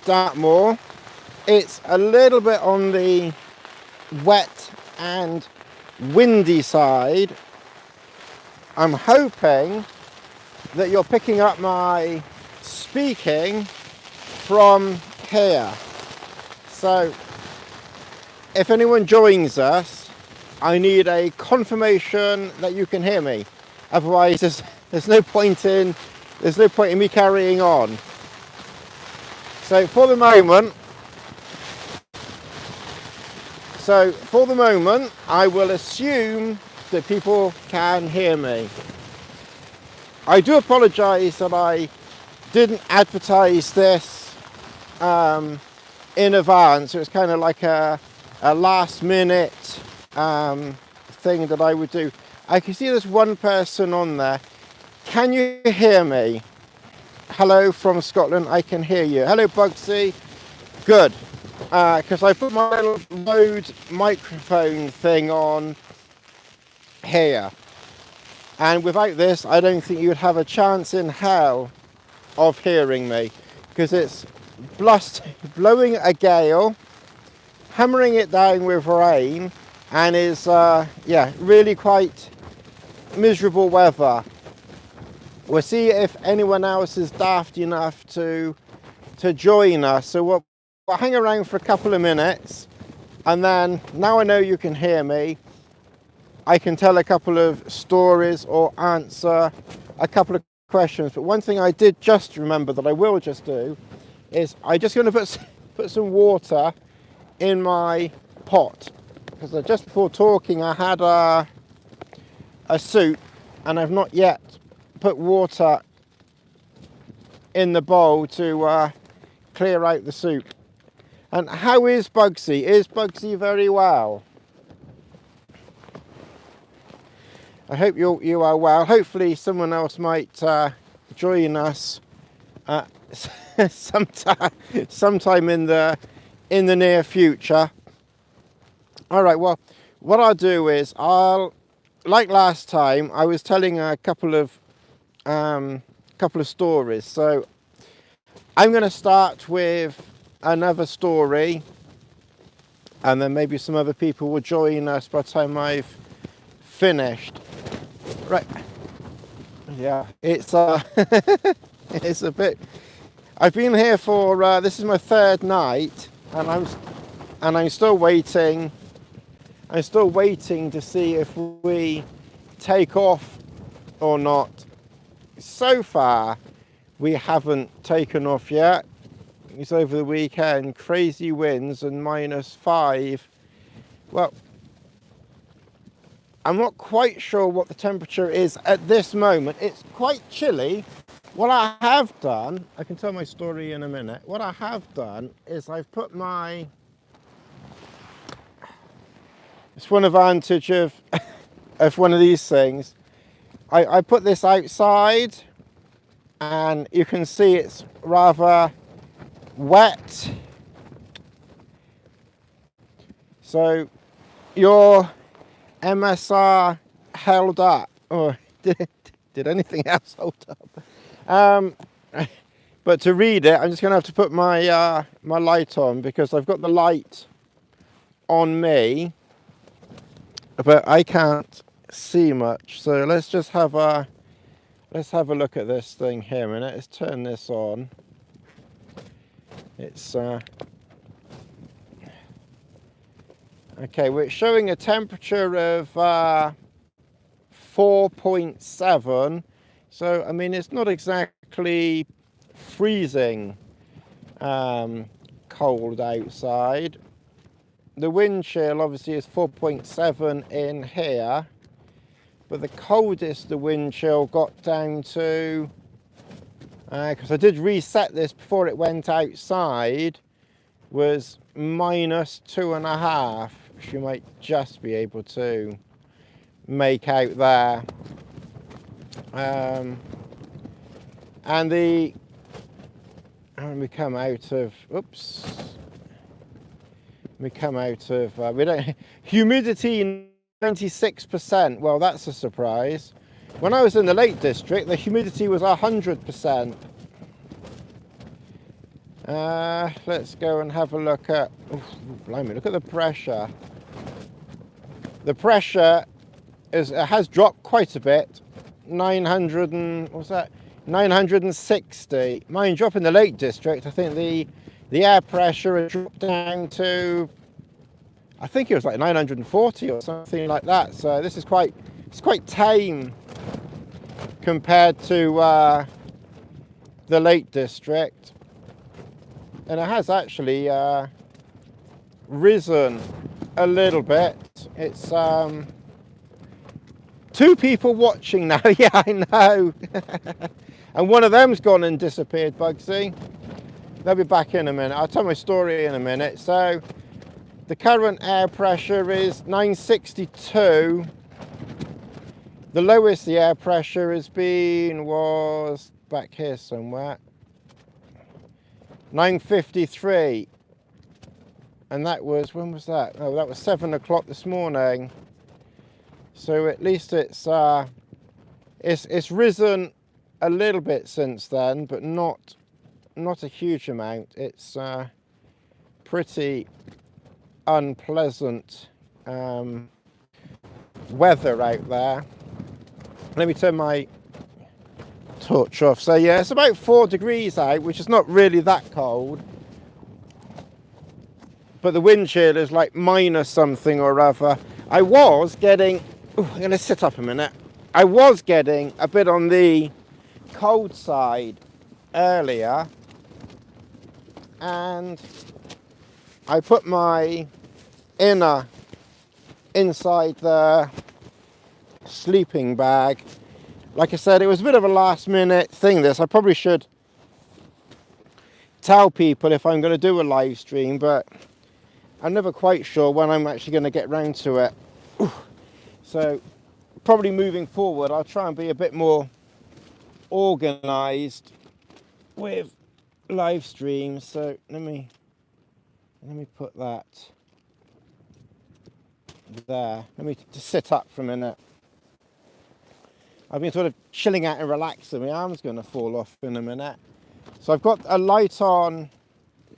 Dartmoor. It's a little bit on the wet and windy side. I'm hoping that you're picking up my speaking from here. So if anyone joins us, I need a confirmation that you can hear me. Otherwise there's no point in me carrying on. So for the moment, I will assume that people can hear me. I do apologise that I didn't advertise this in advance. It was kind of like a last minute thing that I would do. I can see there's one person on there. Can you hear me? Hello from Scotland, I can hear you. Hello Bugsy. Good. Because I put my little Rode microphone thing on here, and without this I don't think you'd have a chance in hell of hearing me, because it's blowing a gale, hammering it down with rain, and is really quite miserable weather. We'll see if anyone else is daft enough to join us. So we'll hang around for a couple of minutes, and then now I know you can hear me, I can tell a couple of stories or answer a couple of questions. But one thing I did just remember that I will just do is I'm just going to put some water in my pot, because just before talking I had a soup and I've not yet put water in the bowl to clear out the soup. And how is Bugsy? Is Bugsy very well? I hope you are well. Hopefully someone else might join us sometime in the near future. All right. Well, what I'll do is like last time, I was telling a couple of stories. So I'm going to start with another story, and then maybe some other people will join us by the time I've finished. Right. Yeah, it's it's a bit. I've been here for this is my third night, and I'm still waiting. I'm still waiting to see if we take off or not. So far, we haven't taken off yet. It's over the weekend, crazy winds and -5. Well, I'm not quite sure what the temperature is at this moment. It's quite chilly. What I have done, I can tell my story in a minute. What I have done is I've put it's one advantage of one of these things. I put this outside, and you can see it's rather wet. So your MSR held up, or did anything else hold up? But to read it, I'm just going to have to put my my light on, because I've got the light on me, but I can't see much. So let's just have a look at this thing here a minute. Let's turn this on. It's okay, we're showing a temperature of 4.7. So I mean, it's not exactly freezing cold outside. The wind chill obviously is 4.7 in here, but the coldest the wind chill got down to, because I did reset this before it went outside, was -2.5, which you might just be able to make out there. And we come out of, humidity 96%. Well, that's a surprise. When I was in the Lake District, the humidity was 100%. Let's go and have a look at, blimey, look at the pressure. The pressure has dropped quite a bit. 900 and, what's that? 960. Mind you, up in the Lake District, I think the air pressure has dropped down to, I think it was like 940 or something like that. So this is it's quite tame compared to the Lake District. And it has actually risen a little bit. It's two people watching now. Yeah, I know. And one of them's gone and disappeared, Bugsy. They'll be back in a minute. I'll tell my story in a minute. So the current air pressure is 962. The lowest the air pressure has been was back here somewhere. 953. And that was, when was that? Oh, that was 7 o'clock this morning. So at least it's risen a little bit since then, but not a huge amount. It's pretty unpleasant weather out there. Let me turn my torch off. So yeah, it's about 4 degrees out, which is not really that cold. But the wind chill is like minus something or other. I was getting, I'm going to sit up a minute. I was getting a bit on the cold side earlier. And I put my inner inside the sleeping bag. Like I said, it was a bit of a last minute thing this. I probably should tell people if I'm going to do a live stream, but I'm never quite sure when I'm actually going to get round to it. So probably moving forward, I'll try and be a bit more organised with live streams. So let me put that there. Let me just sit up for a minute. I've been sort of chilling out and relaxing. My arm's going to fall off in a minute. So I've got a light on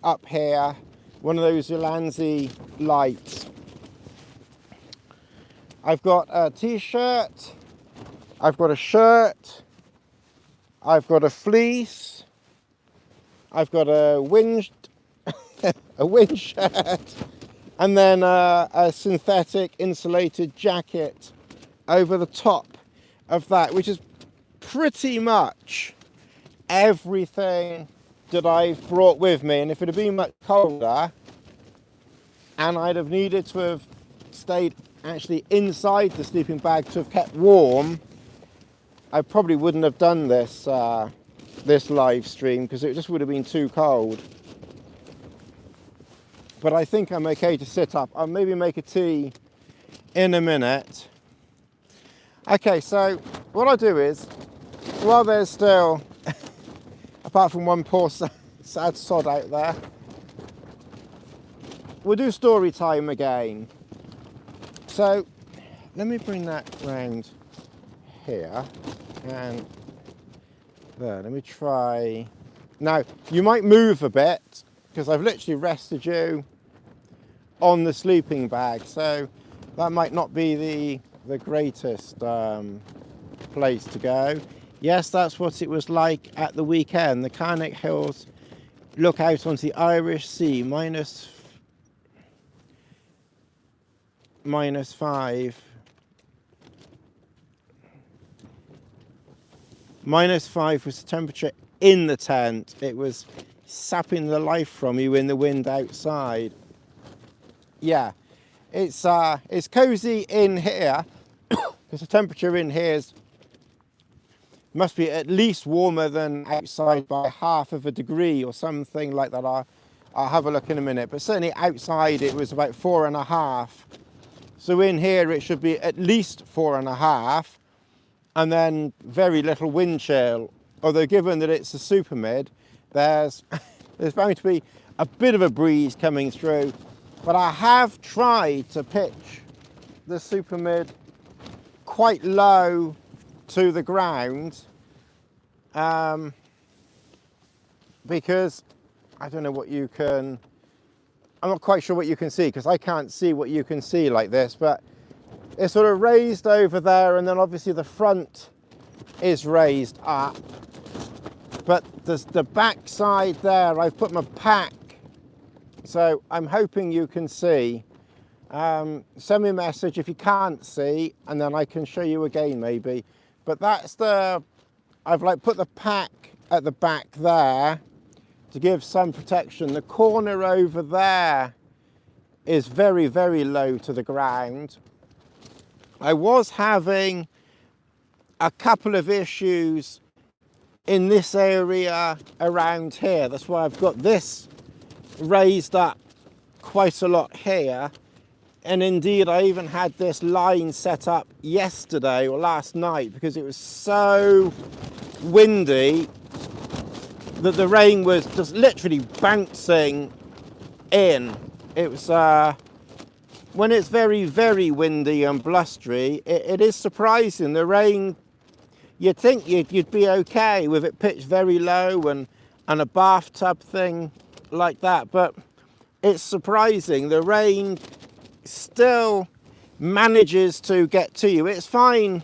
up here, one of those Ulanzi lights. I've got a t-shirt, I've got a shirt, I've got a fleece, I've got a wind shirt, and then a synthetic insulated jacket over the top of that, which is pretty much everything that I've brought with me. And if it had been much colder and I'd have needed to have stayed actually inside the sleeping bag to have kept warm, I probably wouldn't have done this this live stream because it just would have been too cold. But I think I'm okay to sit up. I'll maybe make a tea in a minute. Okay, so what I'll do is, while there's still, apart from one poor sad sod out there, we'll do story time again. So let me bring that round here and there. Let me try. Now, you might move a bit because I've literally rested you on the sleeping bag, so that might not be the greatest place to go. Yes, that's what it was like at the weekend. The Carnac Hills look out onto the Irish Sea, minus 5. Minus 5 was the temperature in the tent. It was sapping the life from you in the wind outside. Yeah, it's cozy in here because the temperature in here must be at least warmer than outside by half of a degree or something like that. I'll have a look in a minute, but certainly outside it was about 4.5. So in here it should be at least 4.5, and then very little wind chill. Although given that it's a super mid, there's bound to be a bit of a breeze coming through. But I have tried to pitch the super mid quite low to the ground because I don't know what you can, I'm not quite sure what you can see because I can't see what you can see like this, but it's sort of raised over there, and then obviously the front is raised up. But there's the back side there, I've put my pack, so I'm hoping you can see. Send me a message if you can't see, and then I can show you again maybe. But that's I've like put the pack at the back there to give some protection. The corner over there is very, very low to the ground. I was having a couple of issues in this area around here. That's why I've got this raised up quite a lot here. And indeed, I even had this line set up yesterday or last night because it was so windy that the rain was just literally bouncing in. It was, when it's very, very windy and blustery, it is surprising. The rain, you'd think you'd be okay with it pitched very low and a bathtub thing like that, but it's surprising. The rain still manages to get to you. It's fine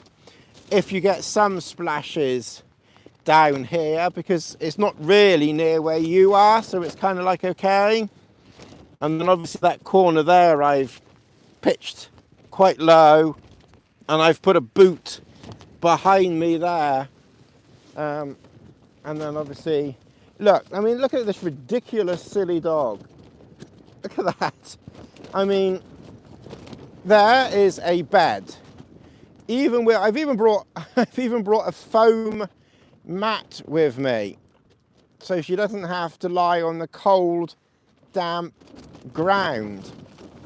if you get some splashes down here because it's not really near where you are, so it's kind of like okay. And then obviously that corner there I've pitched quite low, and I've put a boot behind me there, and then obviously look, I mean, look at this ridiculous silly dog. Look at that. I mean, there is a bed. I've even brought a foam mat with me, so she doesn't have to lie on the cold, damp ground.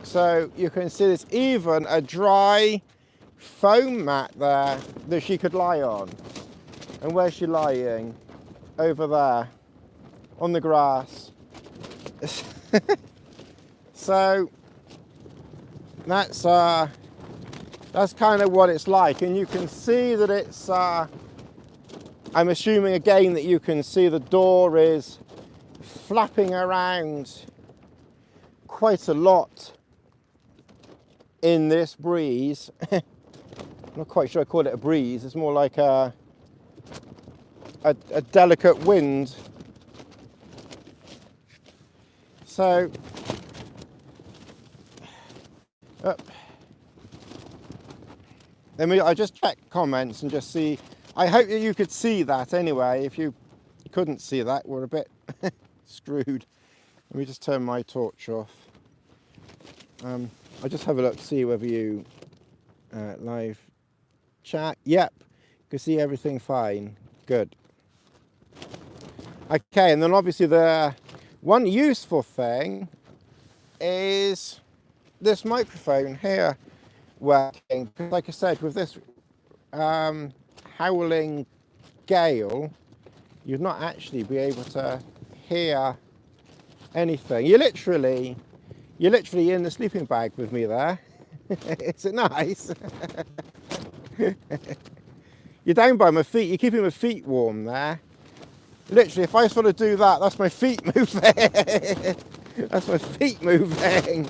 So you can see there's even a dry foam mat there that she could lie on. And where's she lying? Over there, on the grass. So that's kind of what it's like, and you can see that it's I'm assuming again that you can see the door is flapping around quite a lot in this breeze. I'm not quite sure I call it a breeze, it's more like a delicate wind. So I just check comments and just see. I hope that you could see that anyway. If you couldn't see that, we're a bit screwed. Let me just turn my torch off. I'll just have a look, see whether you live chat. Yep, you can see everything fine. Good. Okay, and then obviously the one useful thing is this microphone here working. Like I said, with this howling gale, you'd not actually be able to hear anything. You're literally in the sleeping bag with me there. Is it nice? You're down by my feet. You're keeping my feet warm there. Literally, if I sort of do that, that's my feet moving. That's my feet moving.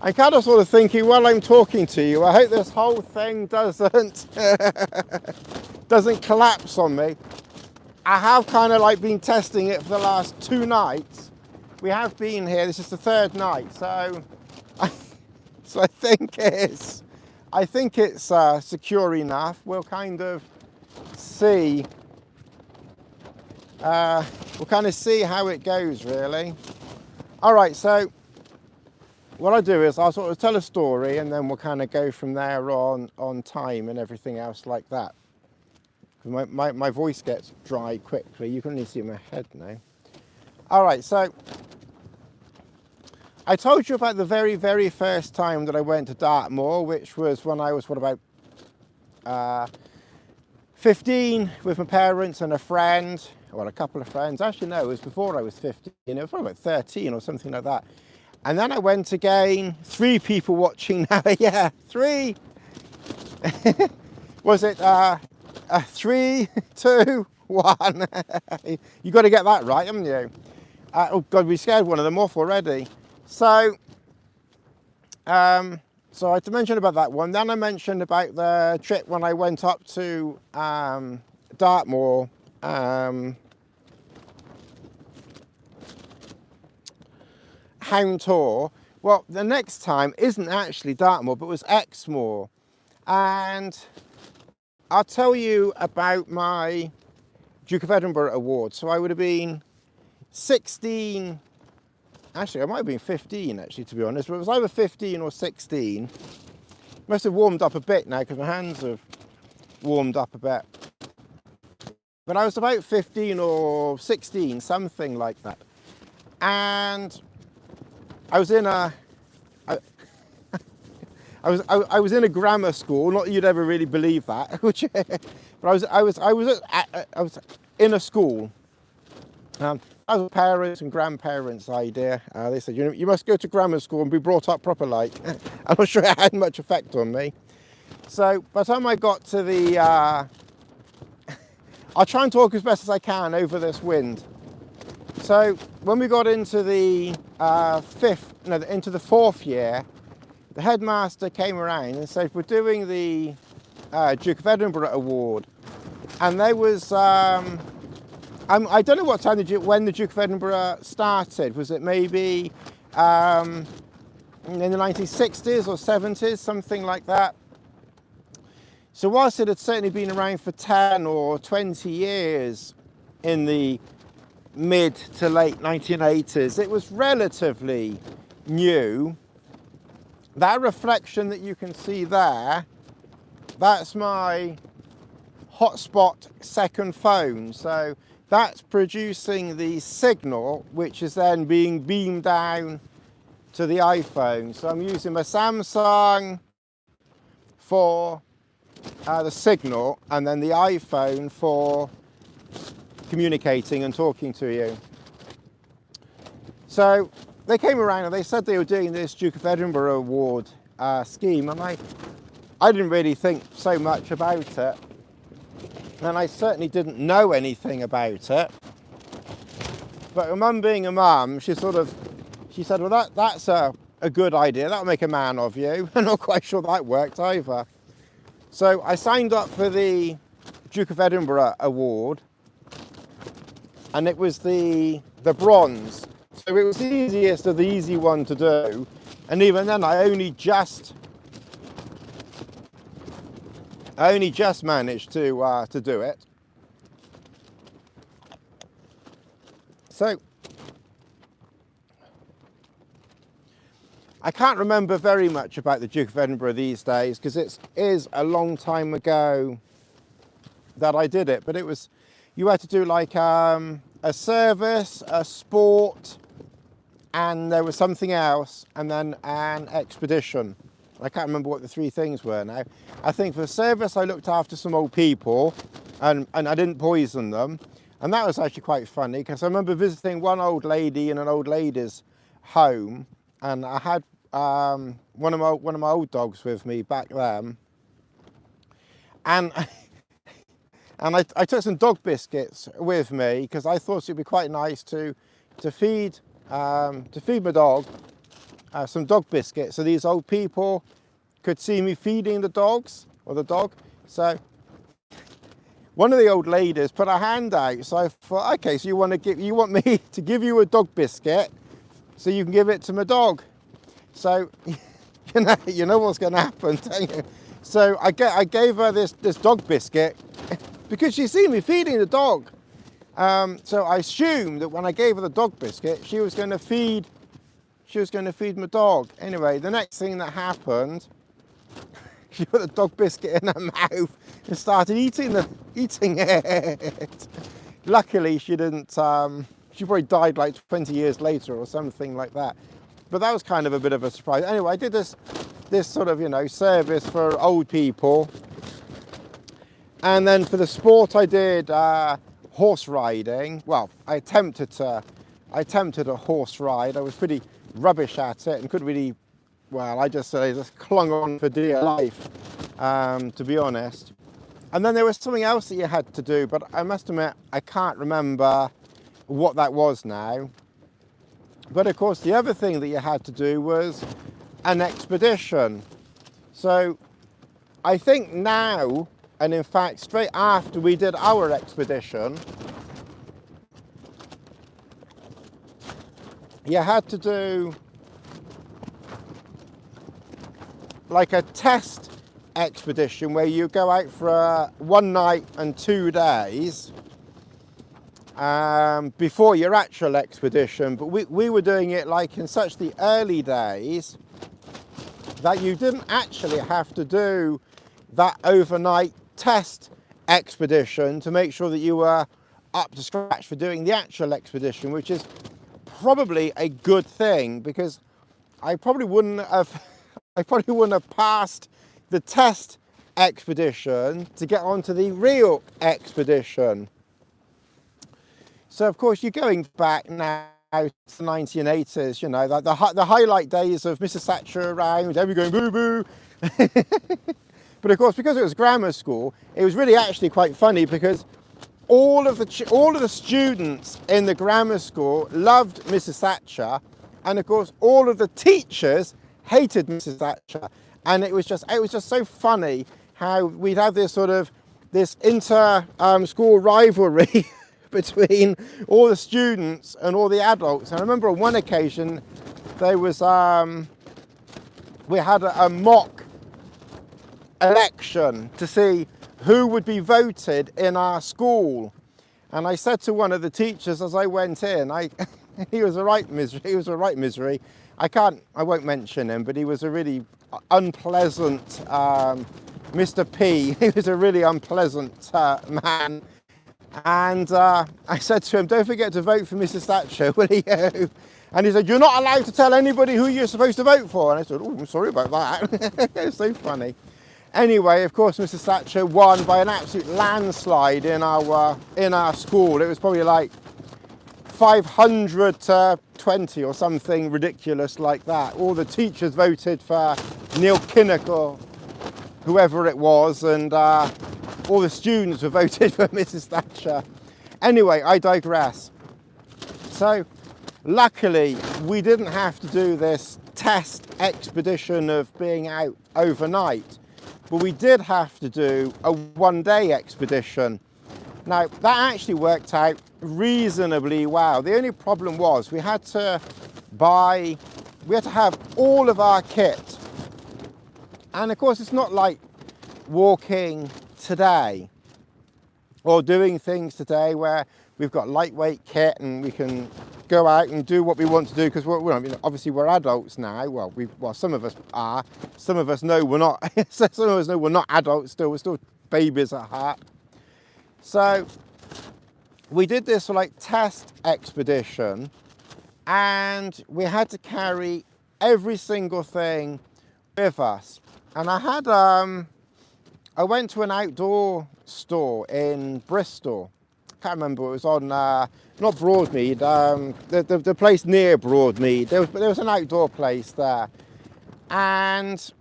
I'm kind of sort of thinking while I'm talking to you, I hope this whole thing doesn't collapse on me. I have kind of like been testing it for the last 2 nights. We have been here, this is the 3rd night, so I think it's secure enough. We'll kind of see. We'll kind of see how it goes, really. All right, so what I'll do is I'll sort of tell a story, and then we'll kind of go from there on time and everything else like that. My voice gets dry quickly. You can only see my head now. All right, so I told you about the very, very first time that I went to Dartmoor, which was when I was, about 15 with my parents and a friend, or a couple of friends. Actually, no, it was before I was 15. It was probably about 13 or something like that. And then I went again, 3 people watching now. Yeah, 3. Was it 3, 2, one. You got to get that right, haven't you? Oh God, we scared one of them off already. So, so I had to mention about that one. Then I mentioned about the trip when I went up to Dartmoor. Hound tour. Well, the next time isn't actually Dartmoor, but was Exmoor. And I'll tell you about my Duke of Edinburgh award. So I would have been 16, actually I might have been 15 actually, to be honest, but it was either 15 or 16. Must have warmed up a bit now because my hands have warmed up a bit. But I was about 15 or 16, something like that. And I was in a I was in a grammar school. Not that you'd ever really believe that, but I was in a school. That was parents and grandparents' idea. They said you must go to grammar school and be brought up proper like. I'm not sure it had much effect on me. So by the time I got to the, I'll try and talk as best as I can over this wind. So when we got into the into the fourth year, the headmaster came around and said, we're doing the Duke of Edinburgh award. And there was, I don't know what time when the Duke of Edinburgh started. Was it maybe in the 1960s or 70s, something like that? So whilst it had certainly been around for 10 or 20 years in the mid to late 1980s, it was relatively new. That reflection that you can see there, that's my hotspot second phone. So that's producing the signal, which is then being beamed down to the iPhone. So I'm using my Samsung for the signal, and then the iPhone for communicating and talking to you. So they came around and they said they were doing this Duke of Edinburgh award scheme, and I didn't really think so much about it, and I certainly didn't know anything about it. But a mum being a mum, she said, well, that's a good idea, that'll make a man of you. I'm not quite sure that worked either. So I signed up for the Duke of Edinburgh award, and it was the bronze. So it was the easiest of the easy one to do, and even then I only just managed to do it. So I can't remember very much about the Duke of Edinburgh these days because it is a long time ago that I did it, but it was, you had to do like a service, a sport, and there was something else, and then an expedition. I can't remember what the three things were now. I think for the service I looked after some old people and I didn't poison them, and that was actually quite funny because I remember visiting one old lady in an old lady's home, and I had one of my old dogs with me back then, and I took some dog biscuits with me because I thought it'd be quite nice to feed my dog some dog biscuits, so these old people could see me feeding the dogs, or the dog. So one of the old ladies put her hand out, so I thought, okay, so you want me to give you a dog biscuit so you can give it to my dog. So you know what's going to happen, don't you? So I gave her this dog biscuit because she'd seen me feeding the dog. So I assumed that when I gave her the dog biscuit, she was going to feed my dog. Anyway, the next thing that happened, she put the dog biscuit in her mouth and started eating it. Luckily, she didn't. She probably died like 20 years later or something like that. But that was kind of a bit of a surprise. Anyway, I did this sort of, service for old people. And then for the sport, I did horse riding. Well, I attempted a horse ride. I was pretty rubbish at it and couldn't really, well, I just clung on for dear life, to be honest. And then there was something else that you had to do, but I must admit, I can't remember what that was now. But of course, the other thing that you had to do was an expedition. So I think now, and in fact, straight after we did our expedition, you had to do like a test expedition where you go out for 1 night and 2 days before your actual expedition. But we were doing it like in such the early days that you didn't actually have to do that overnight test expedition to make sure that you were up to scratch for doing the actual expedition, which is probably a good thing, because I probably wouldn't have passed the test expedition to get onto the real expedition. So of course you're going back now to the 1980s, you know, the highlight days of Mrs. Thatcher around, everybody going boo boo. But of course, because it was grammar school, it was really actually quite funny, because all of the students in the grammar school loved Mrs. Thatcher, and of course all of the teachers hated Mrs. Thatcher. And it was just so funny how we'd have this sort of school rivalry between all the students and all the adults. And I remember on one occasion there was we had a mock election to see who would be voted in our school. And I said to one of the teachers as I went in, he was a right misery. I won't mention him, but he was a really unpleasant Mr. P. He was a really unpleasant man. And I said to him, don't forget to vote for Mrs. Thatcher, will you? And he said, you're not allowed to tell anybody who you're supposed to vote for. And I said, oh, I'm sorry about that. It's so funny. Anyway, of course, Mrs. Thatcher won by an absolute landslide in our school. It was probably like 500 to 20 or something ridiculous like that. All the teachers voted for Neil Kinnock or whoever it was, and all the students were voted for Mrs. Thatcher. Anyway, I digress. So luckily we didn't have to do this test expedition of being out overnight, but we did have to do a 1-day expedition. Now that actually worked out reasonably well. The only problem was we had to have all of our kit. And of course, it's not like walking today or doing things today where we've got lightweight kit and we can go out and do what we want to do, because obviously we're adults now. Well, some of us are. Some of us know we're not. Some of us know we're not adults still. We're still babies at heart. So we did this like test expedition, and we had to carry every single thing with us. And I went to an outdoor store in Bristol. I can't remember, it was on, not Broadmead, the place near Broadmead. There was an outdoor place there. And,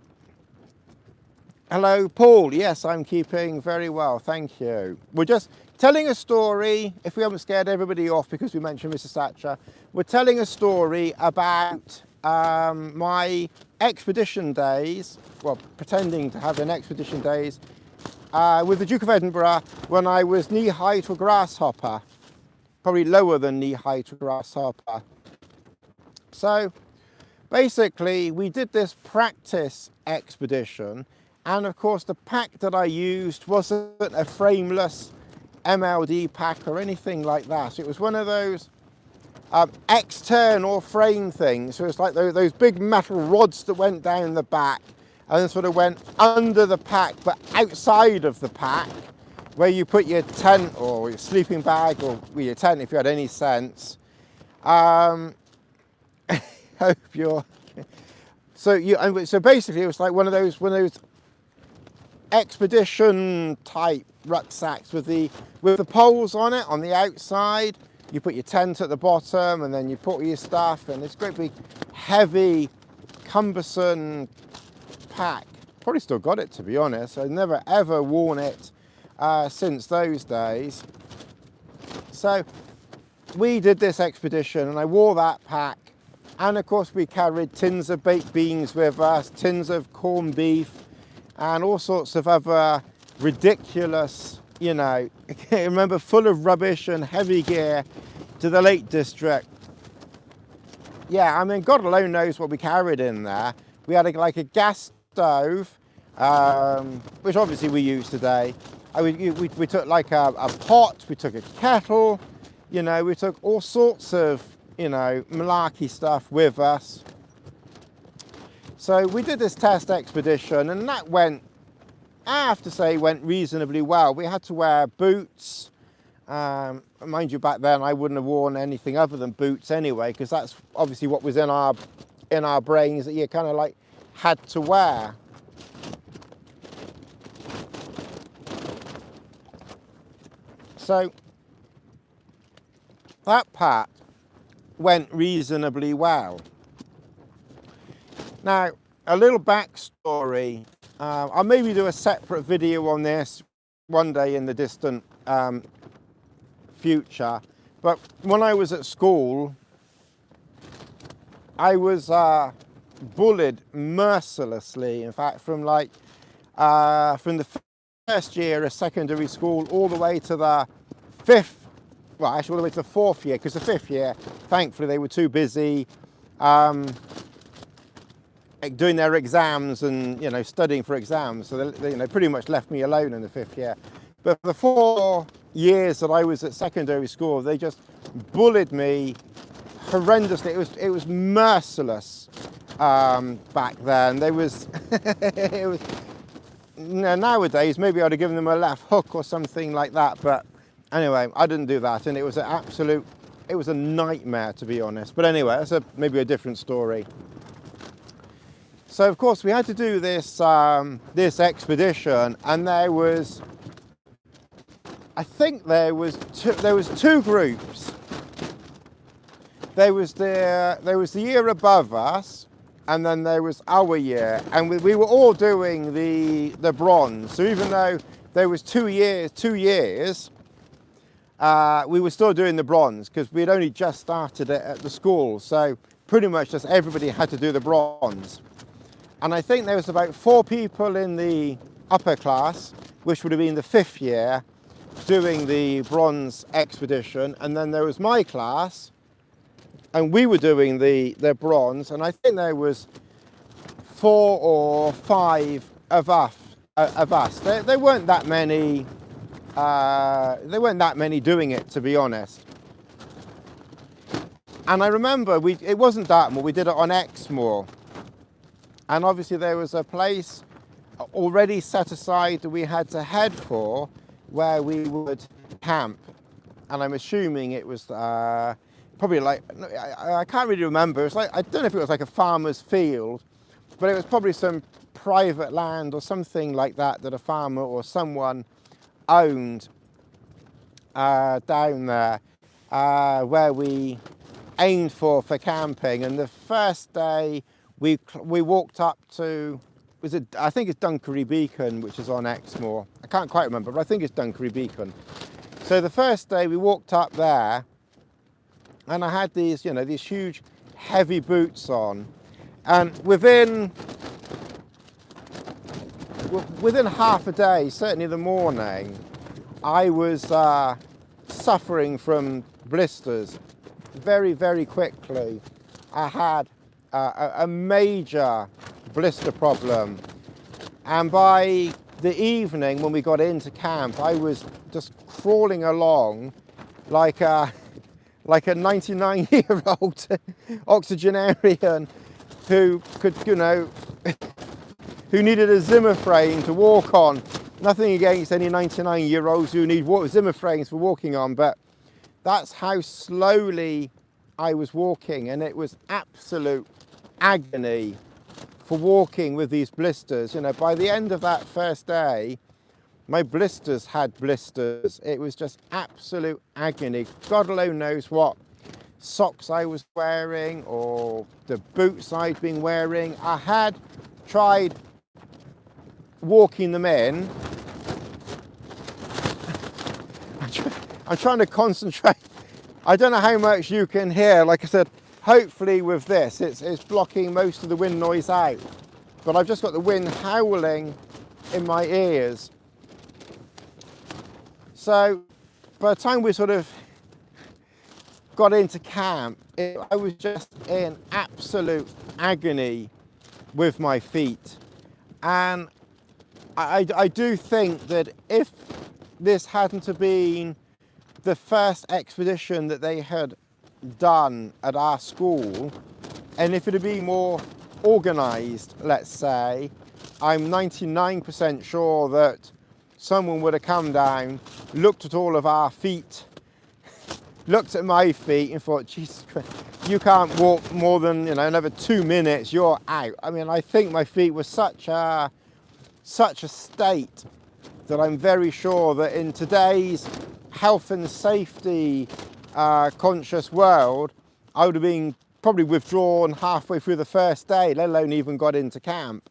hello, Paul. Yes, I'm keeping very well, thank you. We're just telling a story, if we haven't scared everybody off because we mentioned Mrs. Thatcher, we're telling a story about my expedition days, well, pretending to have an expedition days with the Duke of Edinburgh when I was knee-high to a grasshopper, probably lower than knee-high to a grasshopper. So basically we did this practice expedition, and of course the pack that I used wasn't a frameless MLD pack or anything like that. So it was one of those external frame things. So it's like those big metal rods that went down the back and then sort of went under the pack, but outside of the pack, where you put your tent or your sleeping bag, or your tent if you had any sense. Hope you're. So basically, it was like one of those expedition type rucksacks with the poles on it on the outside. You put your tent at the bottom, and then you put all your stuff, and it's a great big heavy cumbersome pack. Probably still got it, to be honest. I've never ever worn it since those days. So we did this expedition and I wore that pack, and of course we carried tins of baked beans with us, tins of corned beef, and all sorts of other ridiculous, you know, I remember, full of rubbish and heavy gear to the Lake District. Yeah, I mean, God alone knows what we carried in there. We had like a gas stove, which obviously we use today. We took like a pot, we took a kettle, you know, we took all sorts of, you know, malarkey stuff with us. So we did this test expedition, and that went, I have to say, went reasonably well. We had to wear boots. Mind you, back then I wouldn't have worn anything other than boots anyway, because that's obviously what was in our brains, that you kind of like had to wear. So that part went reasonably well. Now, a little backstory. I'll maybe do a separate video on this one day in the distant future. But when I was at school, I was bullied mercilessly. In fact, from the first year of secondary school all the way to the fifth, well, actually all the way to the fourth year, because the fifth year, thankfully, they were too busy doing their exams and, you know, studying for exams. So they, you know, pretty much left me alone in the fifth year. But for the 4 years that I was at secondary school, they just bullied me horrendously. It was merciless back then. There was, it was. Nowadays, maybe I'd have given them a left hook or something like that. But anyway, I didn't do that, and it was it was a nightmare, to be honest. But anyway, that's maybe a different story. So of course we had to do this this expedition, and there was, I think there was two groups. There was the year above us, and then there was our year, and we were all doing the bronze. So even though there was 2 years, we were still doing the bronze, because we'd only just started it at the school. So pretty much just everybody had to do the bronze. And I think there was about 4 people in the upper class, which would have been the 5th year, doing the bronze expedition. And then there was my class, and we were doing the bronze. And I think there was 4 or 5 of us. There weren't that many. There weren't that many doing it, to be honest. And I remember it wasn't Dartmoor. We did it on Exmoor. And obviously there was a place already set aside that we had to head for, where we would camp. And I'm assuming it was probably like, I can't really remember. It's like, I don't know if it was like a farmer's field, but it was probably some private land or something like that a farmer or someone owned down there, where we aimed for camping. And the first day, we walked up to, I think it's Dunkery Beacon, which is on Exmoor. I can't quite remember, but I think it's Dunkery Beacon. So the first day we walked up there, and I had these, you know, these huge heavy boots on, and within half a day, certainly the morning, I was suffering from blisters very, very quickly. I had a major blister problem, and by the evening when we got into camp, I was just crawling along like a 99-year-old octogenarian who could, you know, who needed a Zimmer frame to walk on. Nothing against any 99-year-olds who need Zimmer frames for walking on, but that's how slowly I was walking, and it was absolute agony for walking with these blisters. You know, by the end of that first day, my blisters had blisters. It was just absolute agony. God alone knows what socks I was wearing or the boots I'd been wearing. I had tried walking them in, I'm trying to concentrate. I don't know how much you can hear. Like I said, hopefully with this, it's blocking most of the wind noise out. But I've just got the wind howling in my ears. So by the time we sort of got into camp, I was just in absolute agony with my feet. And I do think that if this hadn't have been the first expedition that they had done at our school, and if it had been more organised, let's say, I'm 99% sure that someone would have come down, looked at all of our feet, looked at my feet and thought, Jesus Christ, you can't walk more than, another 2 minutes, you're out. I mean, I think my feet were such a state that I'm very sure that in today's health and safety conscious world, I would have been probably withdrawn halfway through the first day, let alone even got into camp.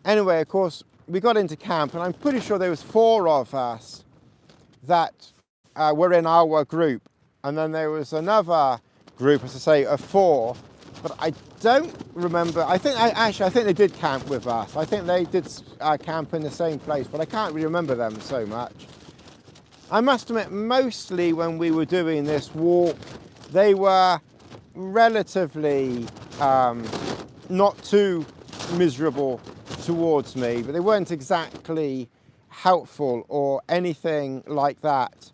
Anyway, of course, we got into camp, and I'm pretty sure there was 4 of us that were in our group, and then there was another group, as I say, of 4, but I don't remember. I think they did camp with us. I think they did camp in the same place, but I can't really remember them so much. I must admit, mostly when we were doing this walk, they were relatively not too miserable towards me, but they weren't exactly helpful or anything like that.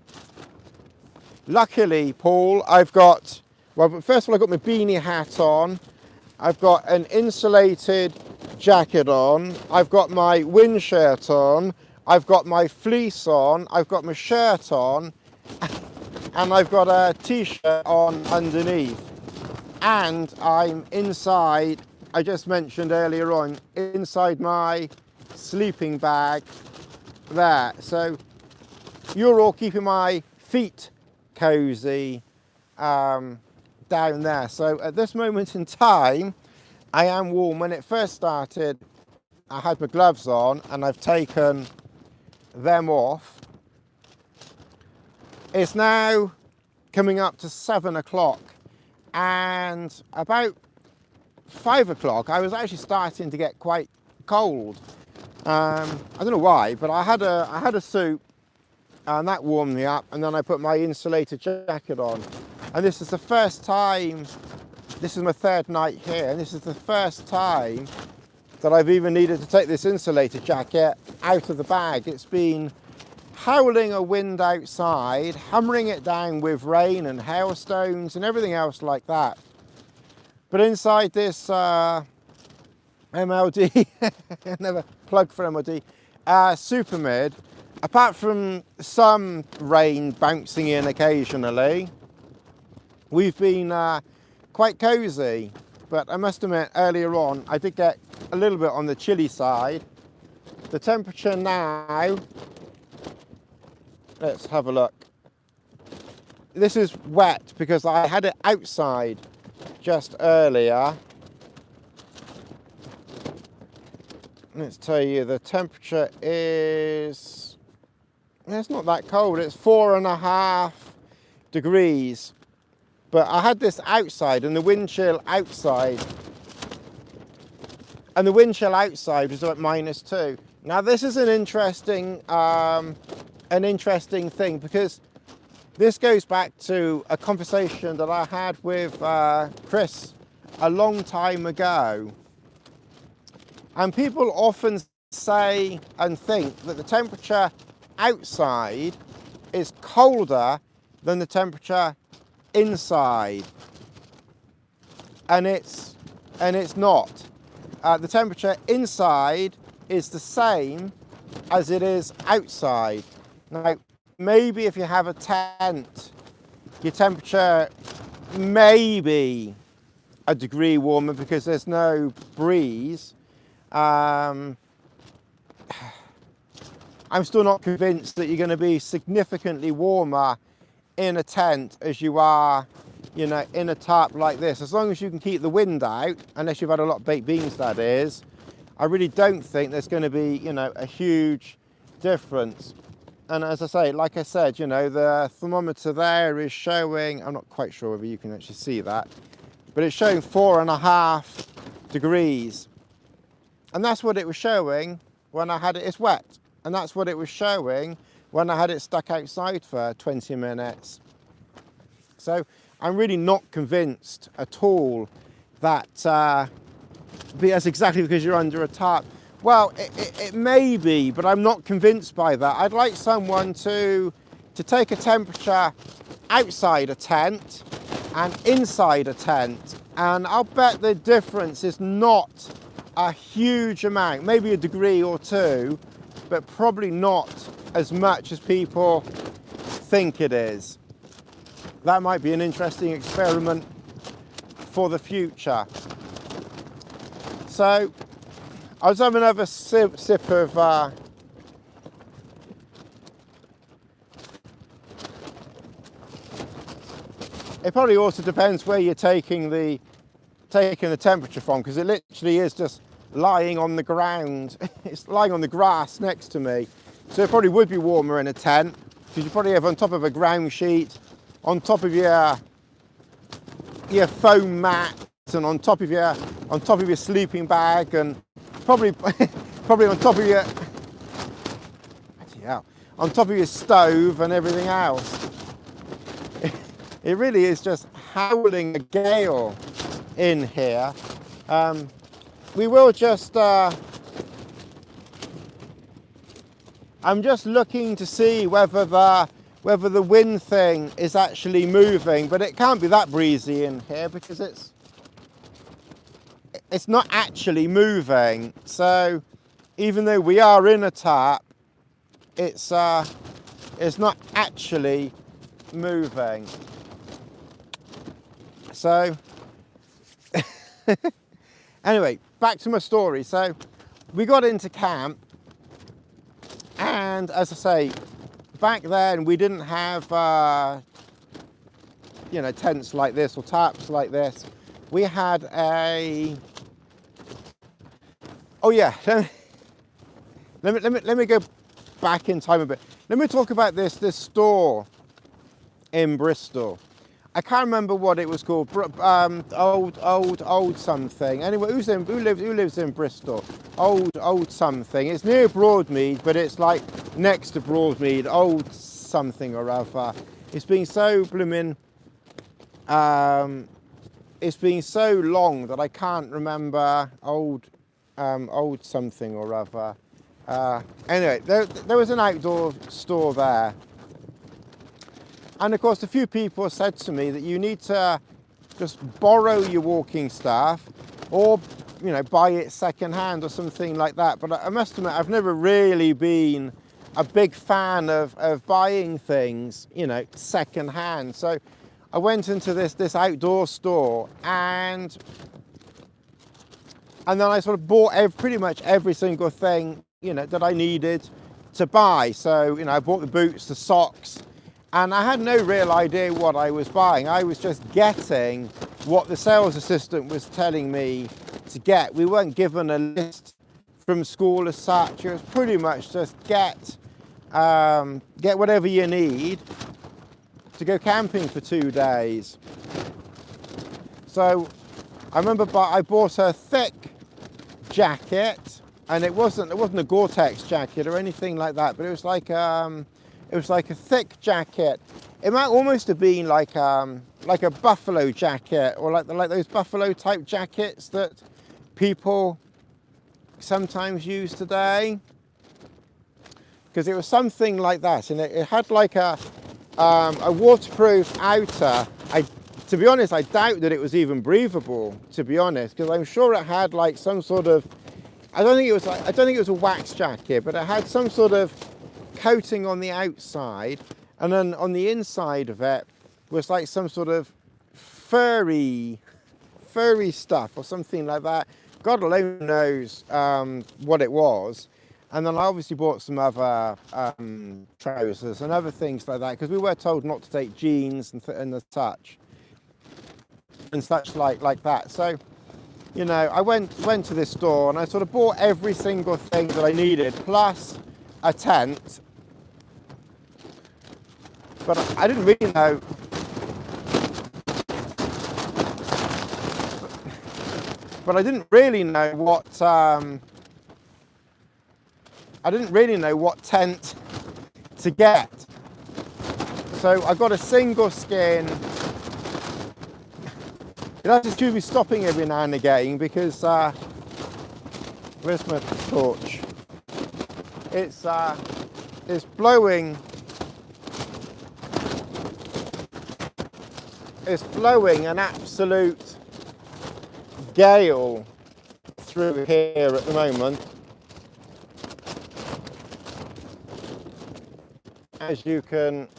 Luckily, Paul, I've got, well, first of all, I've got my beanie hat on, I've got an insulated jacket on, I've got my wind shirt on, I've got my fleece on, I've got my shirt on, and I've got a t-shirt on underneath. And I'm inside, I just mentioned earlier on, inside my sleeping bag there. So you're all keeping my feet cozy down there. So at this moment in time, I am warm. When it first started, I had my gloves on and I've taken them off. It's now coming up to 7 o'clock, and about 5 o'clock I was actually starting to get quite cold. I don't know why, but I had a soup and that warmed me up, and then I put my insulated jacket on, and this is the first time, this is my 3rd night here, and this is the first time that I've even needed to take this insulated jacket out of the bag. It's been howling a wind outside, hammering it down with rain and hailstones and everything else like that. But inside this MLD, never plug for MLD, Supermid, apart from some rain bouncing in occasionally, we've been quite cozy. But I must admit, earlier on, I did get a little bit on the chilly side. The temperature now, let's have a look. This is wet because I had it outside just earlier. Let's tell you, the temperature is, it's not that cold, it's 4.5 degrees. But I had this outside, and the wind chill outside, was about -2. Now this is an interesting thing, because this goes back to a conversation that I had with Chris a long time ago. And people often say and think that the temperature outside is colder than the temperature inside, and it's not. The temperature inside is the same as it is outside. Now, maybe if you have a tent, your temperature may be a degree warmer because there's no breeze. I'm still not convinced that you're going to be significantly warmer in a tent as you are, in a tarp like this. As long as you can keep the wind out, unless you've had a lot of baked beans, that is, I really don't think there's going to be, a huge difference. And as I say, like I said, you know, the thermometer there is showing, I'm not quite sure whether you can actually see that, but it's showing 4.5 degrees. And that's what it was showing when I had it, it's wet. And that's what it was showing when I had it stuck outside for 20 minutes. So I'm really not convinced at all that that's exactly because you're under a tarp. Well, it may be, but I'm not convinced by that. I'd like someone to take a temperature outside a tent and inside a tent, and I'll bet the difference is not a huge amount, maybe a degree or two, but probably not as much as people think it is. That might be an interesting experiment for the future. So I'll just have another sip of it probably also depends where you're taking the temperature from, because it literally is just lying on the ground. It's lying on the grass next to me, so it probably would be warmer in a tent, because you probably have on top of a ground sheet, on top of your foam mat, and on top of your sleeping bag, and probably on top of your stove and everything else. It really is just howling a gale in here. We will just I'm just looking to see whether the wind thing is actually moving, but it can't be that breezy in here because it's not actually moving. So even though we are in a tarp, it's not actually moving. So anyway, back to my story. So we got into camp, and as I say, back then we didn't have tents like this or tarps like this. We had let me go back in time a bit. Let me talk about this store in Bristol. I can't remember what it was called. Old something. Anyway, who lives in Bristol? Old something. It's near Broadmead, but it's like next to Broadmead. Old something or other. It's been so blooming. It's been so long that I can't remember old something or other. Anyway, there was an outdoor store there. And of course, a few people said to me that you need to just borrow your walking staff, or buy it second-hand or something like that. But I must admit, I've never really been a big fan of buying things, second-hand. So I went into this outdoor store, and then I sort of bought pretty much every single thing that I needed to buy. So I bought the boots, the socks. And I had no real idea what I was buying. I was just getting what the sales assistant was telling me to get. We weren't given a list from school as such. It was pretty much just get whatever you need to go camping for 2 days. So I remember I bought a thick jacket, and it wasn't a Gore-Tex jacket or anything like that, but it was like a thick jacket. It might almost have been like a buffalo jacket, or like those buffalo type jackets that people sometimes use today. Because it was something like that, and it had like a waterproof outer. To be honest, I doubt that it was even breathable, to be honest, because I'm sure it had like some sort of, I don't think it was a wax jacket, but it had some sort of coating on the outside, and then on the inside of it was like some sort of furry stuff or something like that. God alone knows what it was. And then I obviously bought some other trousers and other things like that, because we were told not to take jeans and such like that. So I went to this store, and I sort of bought every single thing that I needed, plus a tent. But I didn't really know. But I didn't really know what. I didn't really know what tent to get. So I got a single skin. It has to be stopping every now and again because where's my torch? It's blowing. It's blowing an absolute gale through here at the moment, as you can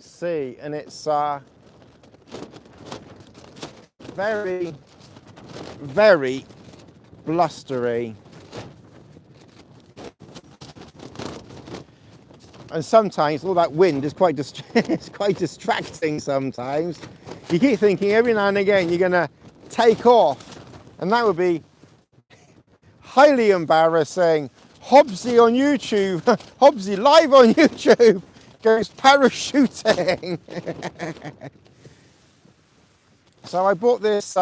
see, and it's very, very blustery, and sometimes all that wind is quite it's quite distracting. Sometimes you keep thinking every now and again you're going to take off, and that would be highly embarrassing. Hobbsy on YouTube, Hobbsy live on YouTube goes parachuting. So I bought this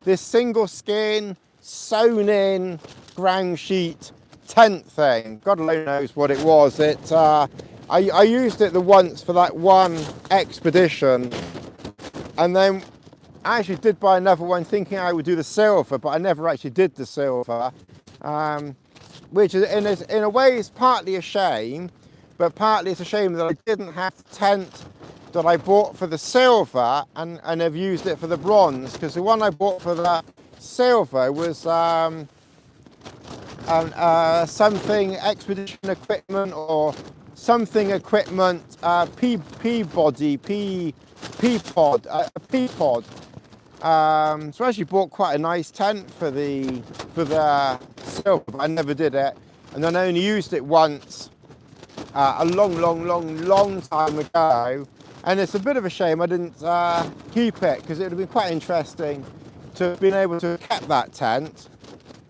this single skin sewn in ground sheet tent thing. God alone knows what it was. I used it the once for that one expedition, and then I actually did buy another one thinking I would do the silver, but I never actually did the silver, which is in a way is partly a shame, but partly it's a shame that I didn't have the tent that I bought for the silver and have used it for the bronze, because the one I bought for the silver was something expedition equipment or something equipment, Peapod. So I actually bought quite a nice tent for the silver, but I never did it, and then I only used it once a long time ago, and it's a bit of a shame I didn't keep it, because it would have been quite interesting to have been able to have kept that tent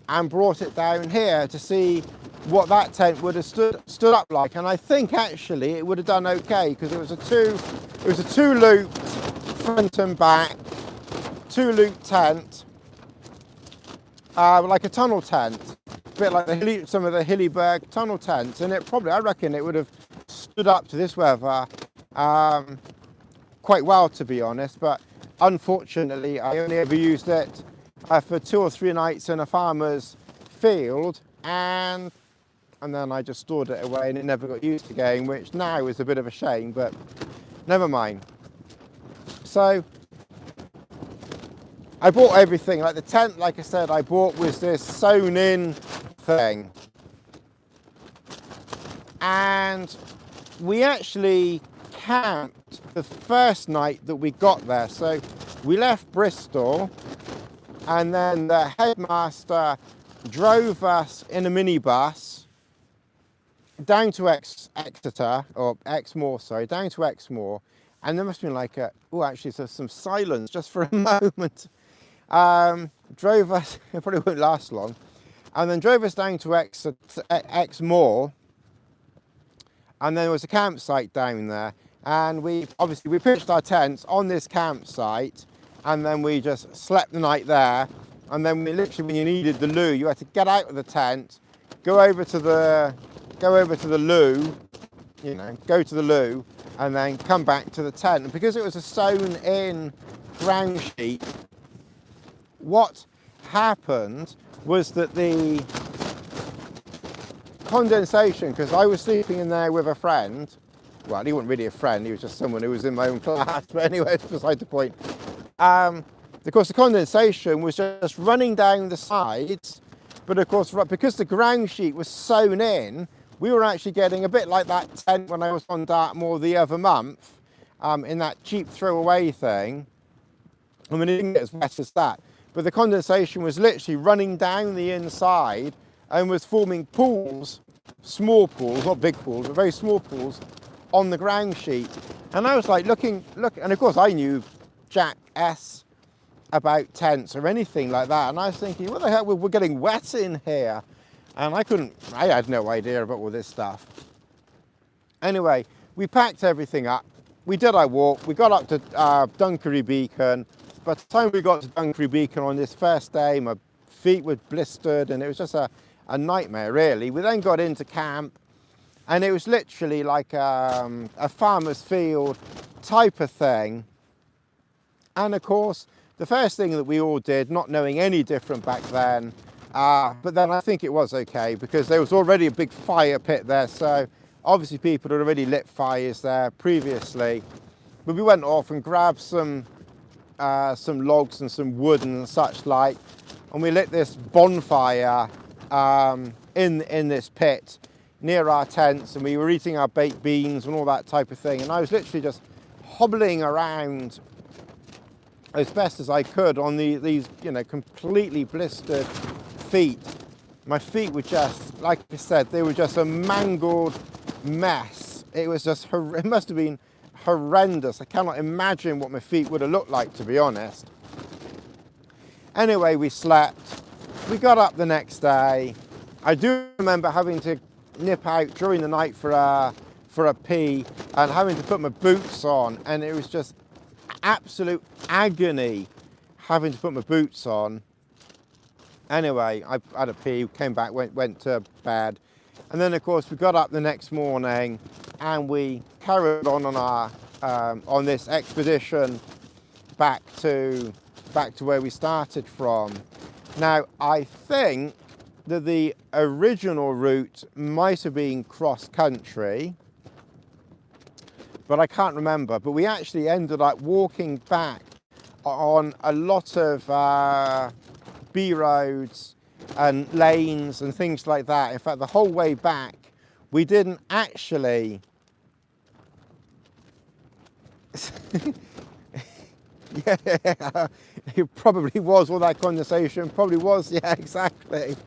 and brought it down here to see what that tent would have stood up like. And I think actually it would have done okay, because it was a two looped front and back, two loop tent, like a tunnel tent, a bit like some of the Edinburgh tunnel tents, and I reckon it would have stood up to this weather quite well, to be honest. But unfortunately I only ever used it for 2 or 3 nights in a farmer's field, and then I just stored it away and it never got used again, which now is a bit of a shame, but never mind. So I bought everything. Like the tent, like I said, I bought was this sewn in thing, and we actually camped the first night that we got there. So we left Bristol, and then the headmaster drove us in a minibus down to Exeter, or Exmoor, sorry, down to Exmoor, and there must have been like actually there's some silence just for a moment. Drove us, it probably won't last long, and then drove us down to Exmoor, and then there was a campsite down there, and we pitched our tents on this campsite, and then we just slept the night there. And then literally when you needed the loo, you had to get out of the tent, go over to the loo, go to the loo, and then come back to the tent. And because it was a sewn in ground sheet, what happened was that the condensation, because I was sleeping in there with a friend, well, he wasn't really a friend, he was just someone who was in my own class, but anyway, it's beside the point. Of course, the condensation was just running down the sides, but of course, because the ground sheet was sewn in, we were actually getting a bit like that tent when I was on Dartmoor the other month, in that cheap throwaway thing. I mean, it didn't get as wet as that, but the condensation was literally running down the inside and was forming pools, small pools, not big pools, but very small pools on the ground sheet. And I was like, look, and of course I knew Jack S about tents or anything like that, and I was thinking, what the hell, we're getting wet in here, and I had no idea about all this stuff. Anyway, we packed everything up, we did our walk. We got up to Dunkery Beacon. By the time we got to Dunkery Beacon on this first day, my feet were blistered and it was just a nightmare, really. We then got into camp and it was literally like a farmer's field type of thing. And of course, the first thing that we all did, not knowing any different back then, but then I think it was okay because there was already a big fire pit there. So obviously people had already lit fires there previously. But we went off and grabbed some logs and some wood and such like. And we lit this bonfire in this pit near our tents, and we were eating our baked beans and all that type of thing. And I was literally just hobbling around as best as I could on these, you know, completely blistered feet. My feet were just, like I said, they were just a mangled mess. It was just, it must have been horrendous. I cannot imagine what my feet would have looked like, to be honest. Anyway, we slept. We got up the next day. I do remember having to nip out during the night for a pee and having to put my boots on, and it was just absolute agony having to put my boots on. Anyway, I had a pee, came back, went to bed, and then of course we got up the next morning and we carried on our on this expedition back to where we started from. Now, I think that the original route might have been cross-country, but I can't remember. But we actually ended up walking back on a lot of B roads and lanes and things like that. In fact, the whole way back, we didn't actually... Yeah, it probably was all that condensation. Probably was, yeah, exactly.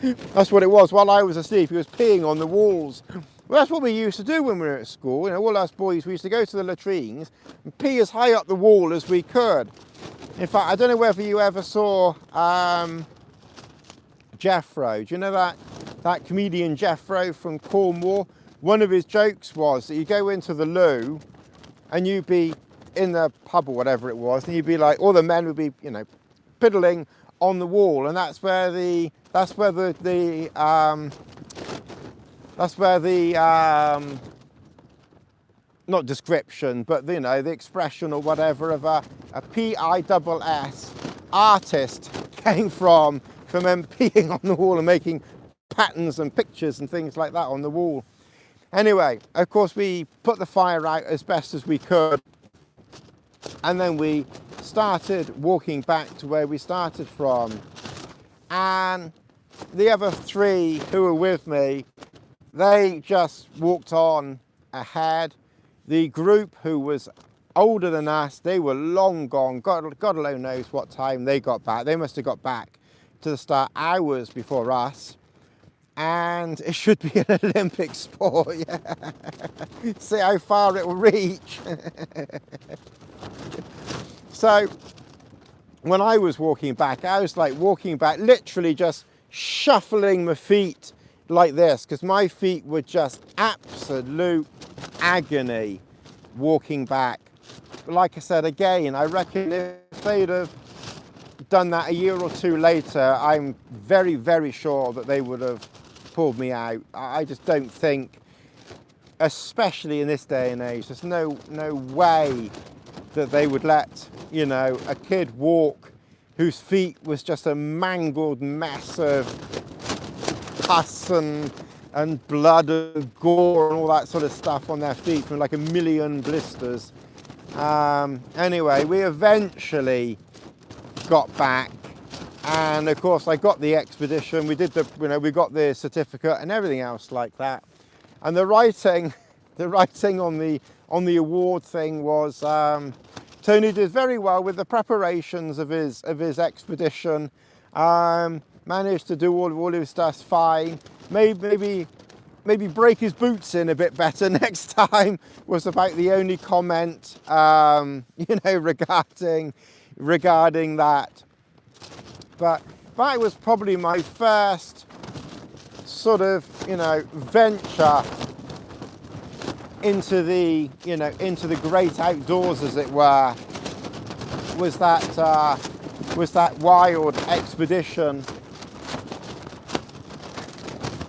That's what it was. While I was asleep, he was peeing on the walls. Well, that's what we used to do when we were at school. You know, all us boys, we used to go to the latrines and pee as high up the wall as we could. In fact, I don't know whether you ever saw Jeffro. Do you know that comedian Jeffro from Cornwall? One of his jokes was that you go into the loo and you'd be in the pub or whatever it was, and you'd be like, all the men would be, you know, piddling on the wall, and that's where the not description, but you know, the expression or whatever of a PISS artist came from them peeing on the wall and making patterns and pictures and things like that on the wall. Anyway, of course, we put the fire out as best as we could, and then we started walking back to where we started from. And the other three who were with me, they just walked on ahead. The group who was older than us, they were long gone. God alone knows what time they got back. They must have got back to the start hours before us. And it should be an Olympic sport, yeah. See how far it will reach. So when I was walking back, I was like walking back, literally just shuffling my feet like this, because my feet were just absolute agony walking back. But like I said, again, I reckon if they'd have done that a year or two later, I'm very, very sure that they would have pulled me out. I just don't think, especially in this day and age, there's no way that they would let, you know, a kid walk whose feet was just a mangled mess of pus and blood and gore and all that sort of stuff on their feet from like a million blisters. Anyway, we eventually got back, and of course I got the expedition. We did the, you know, we got the certificate and everything else like that. And the writing on the award thing was Tony did very well with the preparations of his expedition. Managed to do all his stuff fine. Maybe break his boots in a bit better next time was about the only comment you know, regarding that. But that was probably my first sort of, you know, venture into the, you know, into the great outdoors, as it were, was that wild expedition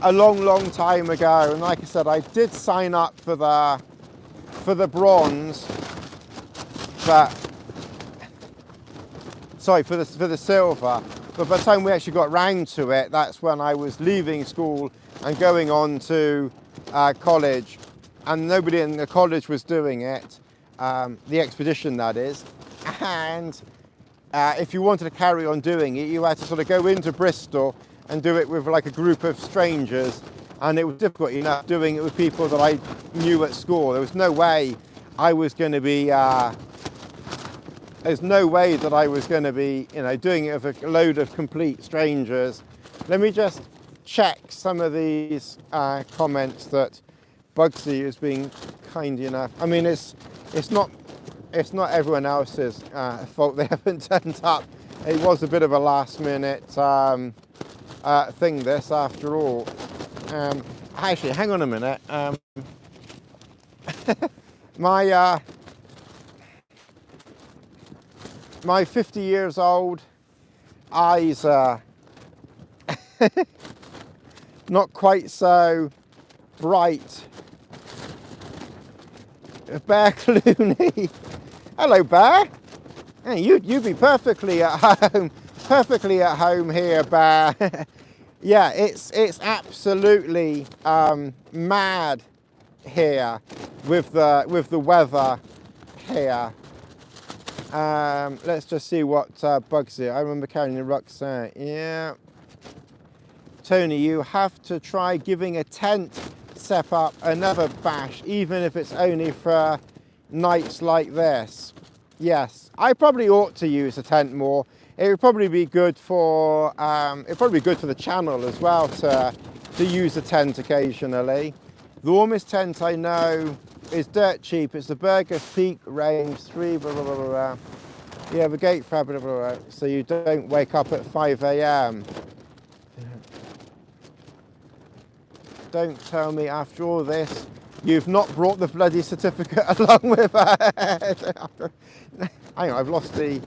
a long time ago. And like I said, I did sign up for the bronze, but sorry, for the silver. But by the time we actually got round to it, that's when I was leaving school and going on to college, and nobody in the college was doing it, the expedition that is. And if you wanted to carry on doing it, you had to sort of go into Bristol and do it with like a group of strangers, and it was difficult enough doing it with people that I knew at school. There was no way I was going to be there's no way that I was going to be, you know, doing it with a load of complete strangers. Let me just check some of these comments that Bugsy is being kind enough. I mean, it's not everyone else's fault they haven't turned up. It was a bit of a last minute thing, this, after all. Actually, hang on a minute. My 50 years old eyes are not quite so bright. Bear Clooney. Hello, Bear. Hey, you'd be perfectly at home here, Bear. Yeah, it's absolutely mad here with the weather here. Let's just see what Bugsy. I remember carrying the rucksack. Yeah. Tony, you have to try giving a tent set up another bash, even if it's only for nights like this. Yes, I probably ought to use a tent more. It would probably be good for the channel as well to use a tent occasionally. The warmest tent I know is dirt cheap. It's the Burgess Peak range 3 blah blah blah blah. You have a gate for blah, blah, blah, so you don't wake up at 5 a.m. Don't tell me after all this you've not brought the bloody certificate along with it. Hang on, I've lost the...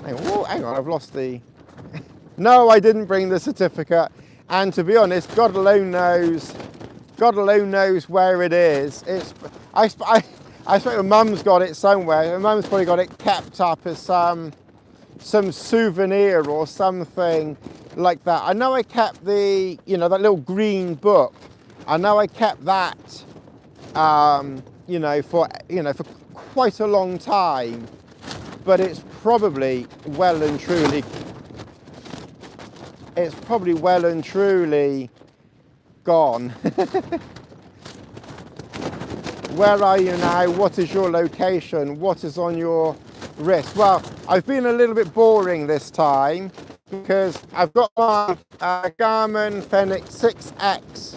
Hang on, I've lost the... No, I didn't bring the certificate. And to be honest, God alone knows where it is. I expect my mum's got it somewhere. My mum's probably got it kept up as some souvenir or something like that. I know I kept the, you know, that little green book. I know I kept that, for quite a long time. But it's probably well and truly gone. Where are you now? What is your location? What is on your wrist? Well, I've been a little bit boring this time because I've got my Garmin Fenix 6X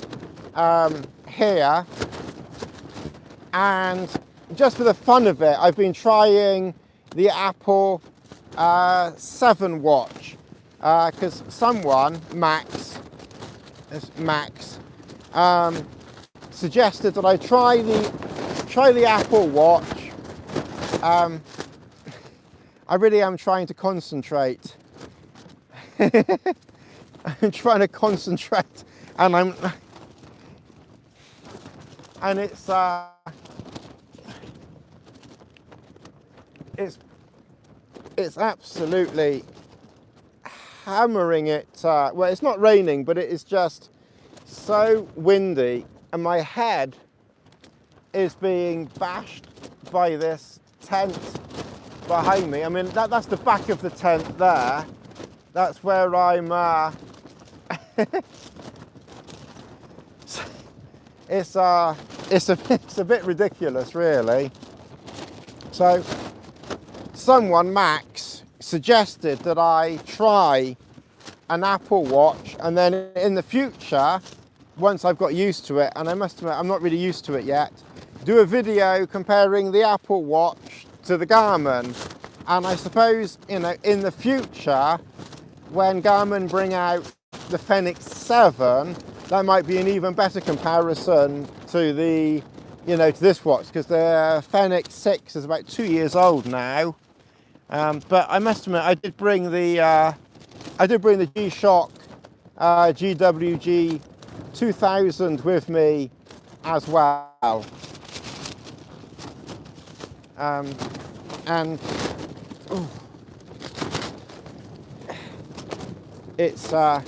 here, and just for the fun of it, I've been trying the Apple 7 watch because someone, Max, suggested that I try the Apple Watch. I really am trying to concentrate. I'm trying to concentrate, and it's absolutely hammering it. Well, it's not raining, but it is just so windy, and my head is being bashed by this tent behind me. I mean, that's the back of the tent there. That's where I'm it's a bit ridiculous, really. So someone, Max, suggested that I try an Apple Watch, and then in the future, once I've got used to it, and I must admit I'm not really used to it yet, do a video comparing the Apple Watch to the Garmin. And I suppose, you know, in the future, when Garmin bring out the Fenix 7, that might be an even better comparison to the you know, to this watch, because the Fenix 6 is about 2 years old now. But I must admit, I did bring the G-Shock GWG 2000 with me as well. And ooh, it's oh,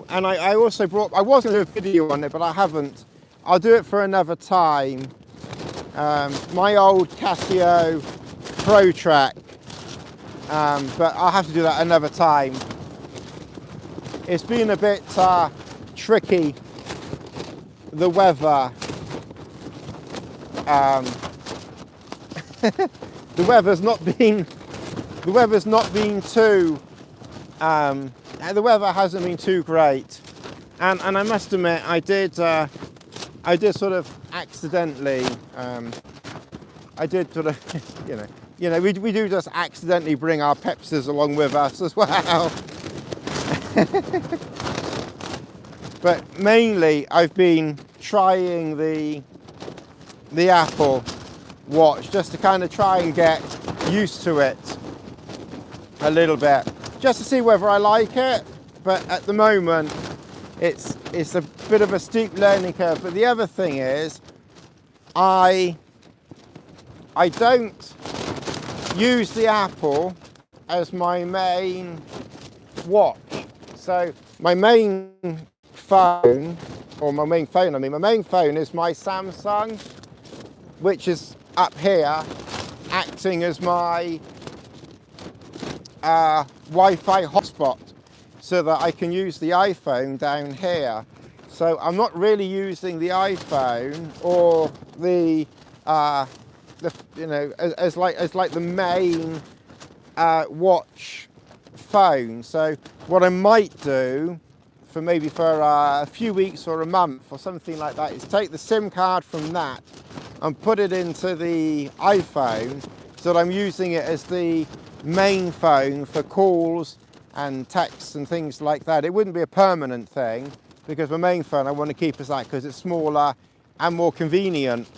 and I also brought, I was going to do a video on it, but I haven't. I'll do it for another time. My old Casio Pro Track, but I'll have to do that another time. It's been a bit tricky, the weather. The weather's not been too, the weather hasn't been too great, and I must admit, I did sort of accidentally, I did sort of, you know, we do just accidentally bring our Pepsis along with us as well. But mainly, I've been trying the Apple Watch just to kind of try and get used to it a little bit, just to see whether I like it. But at the moment, it's a bit of a steep learning curve. But the other thing is, I don't use the Apple as my main watch. So my main phone, my main phone is my Samsung, which is up here, acting as my Wi-Fi hotspot, so that I can use the iPhone down here. So I'm not really using the iPhone or the you know, as like the main watch phone. So what I might do for maybe for a few weeks or a month or something like that is take the SIM card from that and put it into the iPhone, so that I'm using it as the main phone for calls and texts and things like that. It wouldn't be a permanent thing, because my main phone I want to keep as that, because it's smaller and more convenient.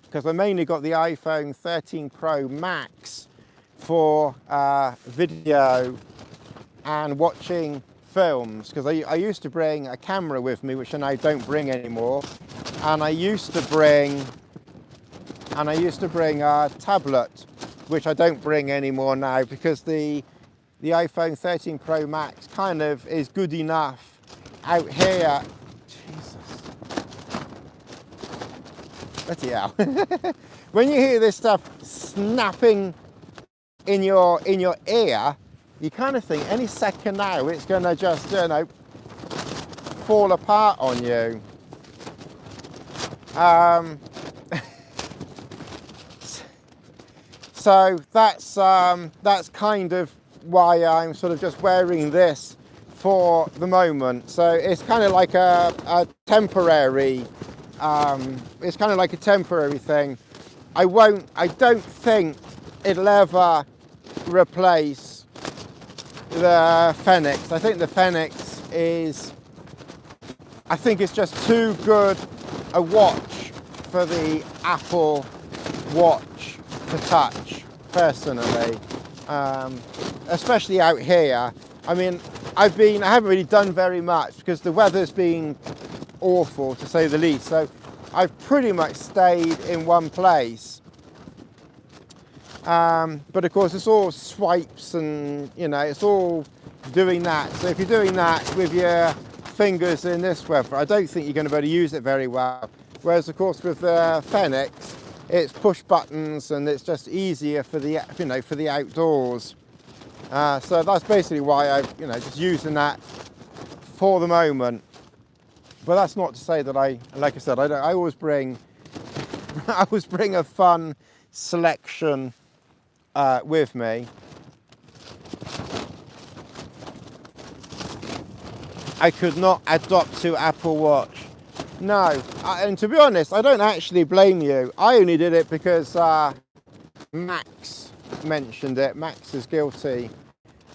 Because I mainly got the iPhone 13 Pro Max for video and watching films, because I used to bring a camera with me, which I now don't bring anymore, and I used to bring a tablet, which I don't bring anymore now, because the iPhone 13 Pro Max kind of is good enough out here. Jesus. Bloody hell. When you hear this stuff snapping in your ear, you kind of think any second now it's going to just, you know, fall apart on you. So that's kind of why I'm sort of just wearing this for the moment. So it's kind of like a temporary, it's kind of like a temporary thing. I don't think it'll ever replace the Fenix. I think the Fenix is, I think it's just too good a watch for the Apple Watch to touch, personally, especially out here. I mean, I haven't really done very much because the weather's been awful, to say the least. So I've pretty much stayed in one place. But of course, it's all swipes and, you know, it's all doing that. So if you're doing that with your fingers in this weather, I don't think you're going to be able to use it very well. Whereas, of course, with the Fenix, it's push buttons and it's just easier for the, you know, for the outdoors. So that's basically why I'm, you know, just using that for the moment. But that's not to say that like I said, I always bring a fun selection with me. I could not adopt to Apple Watch. No, and to be honest, I don't actually blame you. I only did it because Max mentioned it. Max is guilty.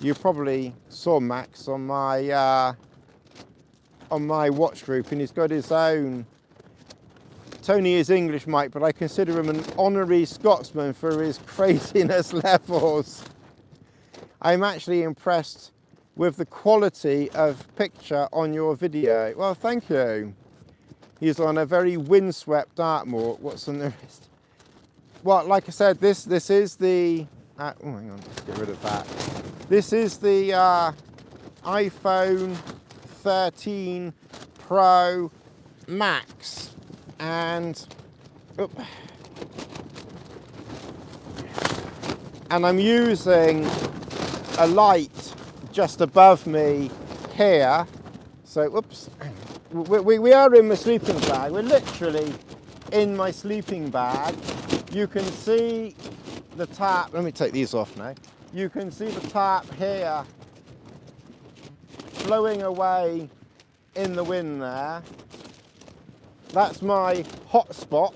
You probably saw Max on my watch group, and he's got his own Tony is English, Mike, but I consider him an honorary Scotsman for his craziness levels. I'm actually impressed with the quality of picture on your video. Well, thank you. He's on a very windswept Dartmoor. What's on the wrist? Well, like I said, this is the... oh, hang on, let's get rid of that. This is the iPhone 13 Pro Max. And I'm using a light just above me here. So, whoops. We are in my sleeping bag. We're literally in my sleeping bag. You can see the tap. Let me take these off now. You can see the tap here flowing away in the wind there. That's my hotspot.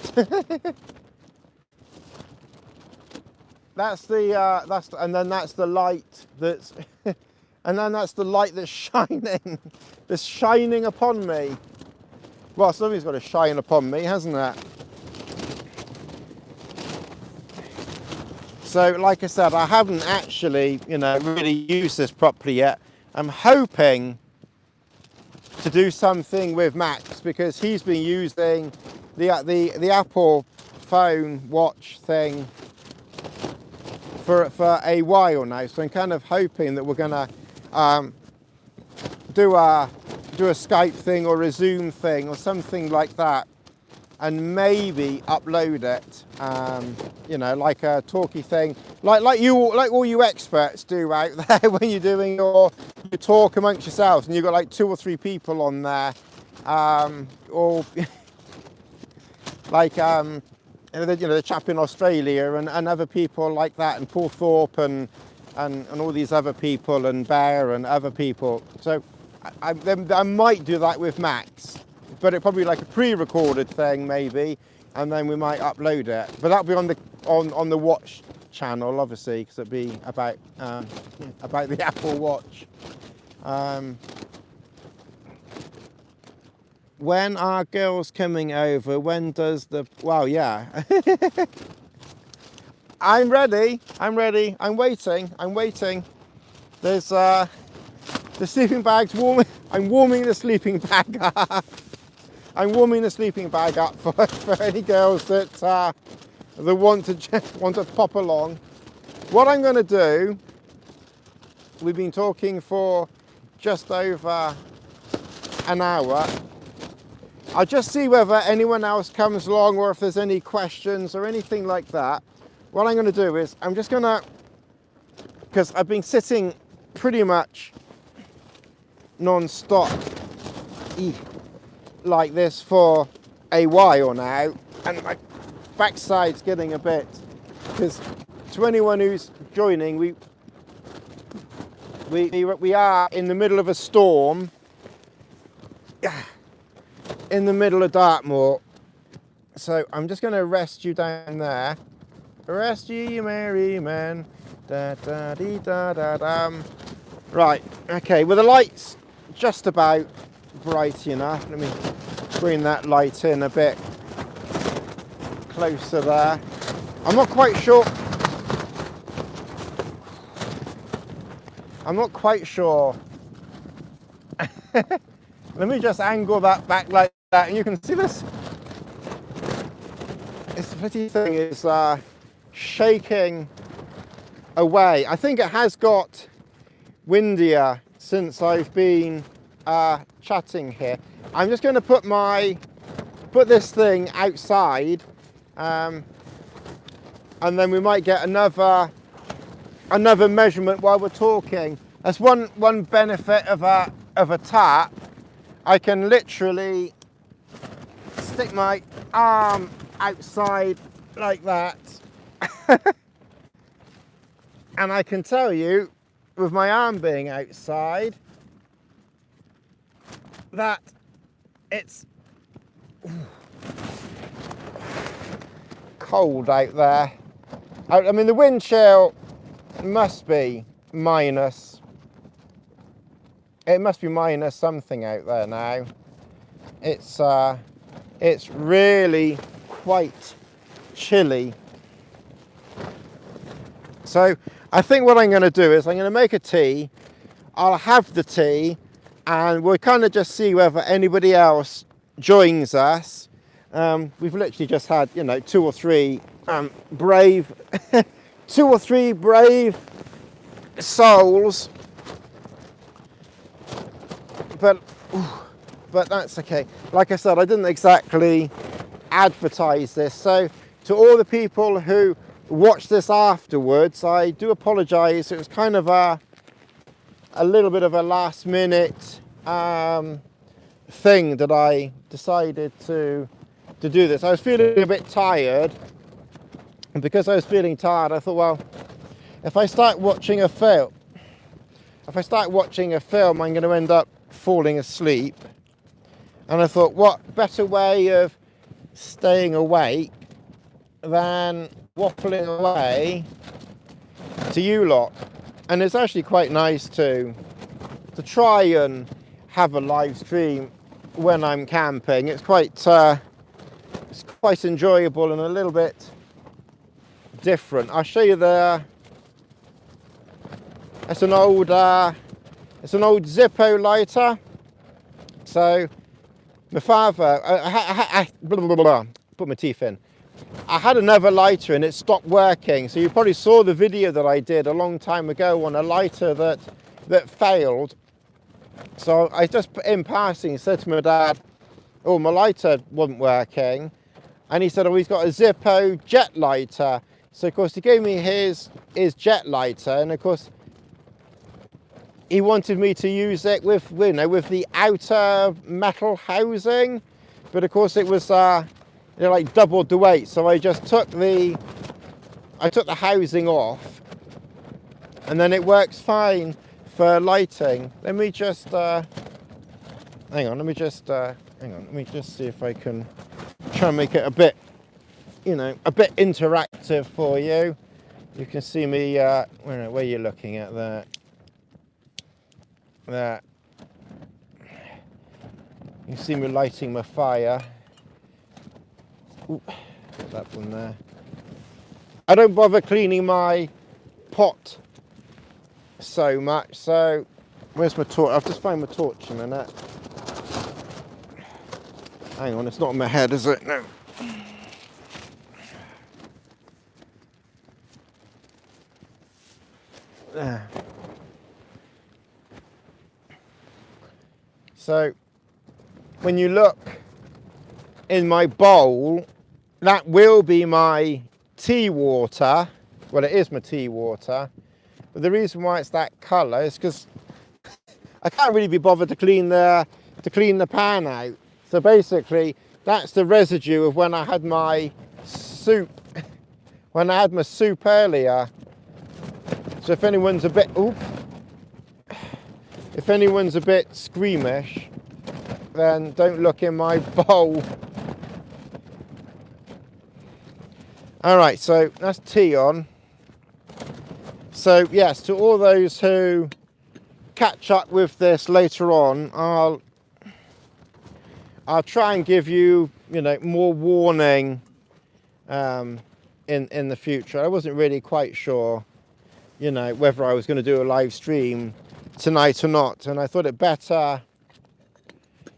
And then that's the light that's and then that's the light that's shining upon me. Well, something's got to shine upon me, hasn't it? So, like I said, I haven't actually, really used this properly yet. I'm hoping to do something with Max because he's been using the Apple phone watch thing for a while now. So I'm kind of hoping that we're gonna do a Skype thing or a Zoom thing or something like that, and maybe upload it, like a talky thing, like all you experts do out there when you're doing your talk amongst yourselves, and you've got like 2 or 3 people on there, or like the chap in Australia and other people like that, and Paul Thorpe and all these other people, and Bear and other people. So I might do that with Max, but it'll probably be like a pre-recorded thing maybe, and then we might upload it. But that'll be on the watch channel, obviously, because it'll be about the Apple Watch. When are girls coming over? When does the... Well, yeah. I'm ready. I'm waiting. There's the sleeping bag's warming. I'm warming the sleeping bag up. I'm warming the sleeping bag up for any girls that want to pop along. What I'm going to do, we've been talking for just over an hour. I'll just see whether anyone else comes along or if there's any questions or anything like that. What I'm going to do is I'm just going to, because I've been sitting pretty much non-stop like this for a while now, and my backside's getting a bit, because to anyone who's joining, we are in the middle of a storm in the middle of Dartmoor. So I'm just going to rest you down there. Rest ye merry men. Da da dee da da dum. Right, okay, well the light's just about bright enough. Let me bring that light in a bit closer there. I'm not quite sure. Let me just angle that back like that, and you can see this. This pretty thing is shaking away. I think it has got windier since I've been chatting here. I'm just going to put this thing outside, and then we might get another measurement while we're talking. That's one benefit of a tap. I can literally stick my arm outside like that, and I can tell you, with my arm being outside, that it's cold out there. I mean, the wind chill must be minus. It must be minus something out there now. It's It's really quite chilly. So I think what I'm going to do is I'm going to make a tea. I'll have the tea and we'll kind of just see whether anybody else joins us. We've literally just had, you know, two or three brave souls, but that's okay. Like I said, I didn't exactly advertise this, so to all the people who watch this afterwards, I do apologize. It was kind of a little bit of a last minute thing that I decided to do this. I was feeling a bit tired, and because I was feeling tired, I thought, well, if I start watching a film, I'm going to end up falling asleep. And I thought, what better way of staying awake than waffling away to you lot? And it's actually quite nice to try and have a live stream when I'm camping. It's quite enjoyable and a little bit different. I'll show you the. It's an old Zippo lighter. So my father, I put my teeth in. I had another lighter and it stopped working. So you probably saw the video that I did a long time ago on a lighter that failed. So I just in passing said to my dad, "Oh, my lighter wasn't working," and he said, "Oh, he's got a Zippo jet lighter." So of course he gave me his jet lighter, and of course he wanted me to use it with, you know, with the outer metal housing, but of course it was like doubled the weight. So I just took the housing off, and then it works fine for lighting. Let me just hang on. Let me just see if I can try and make it a bit, you know, a bit interactive for you. You can see me. Where you're looking at that. There. You see me lighting my fire. Ooh, that one there. I don't bother cleaning my pot so much, so where's my torch? I'll just find my torch in a minute. Hang on, it's not on my head, is it? No. There. So when you look in my bowl, that will be my tea water. Well, it is my tea water, but the reason why it's that colour is because I can't really be bothered to clean the pan out. So basically that's the residue of when I had my soup earlier. So if anyone's a bit squeamish, then don't look in my bowl. All right, so that's tea on. So yes, to all those who catch up with this later on, I'll try and give you, you know, more warning in the future. I wasn't really quite sure, you know, whether I was going to do a live stream tonight or not, and I thought it better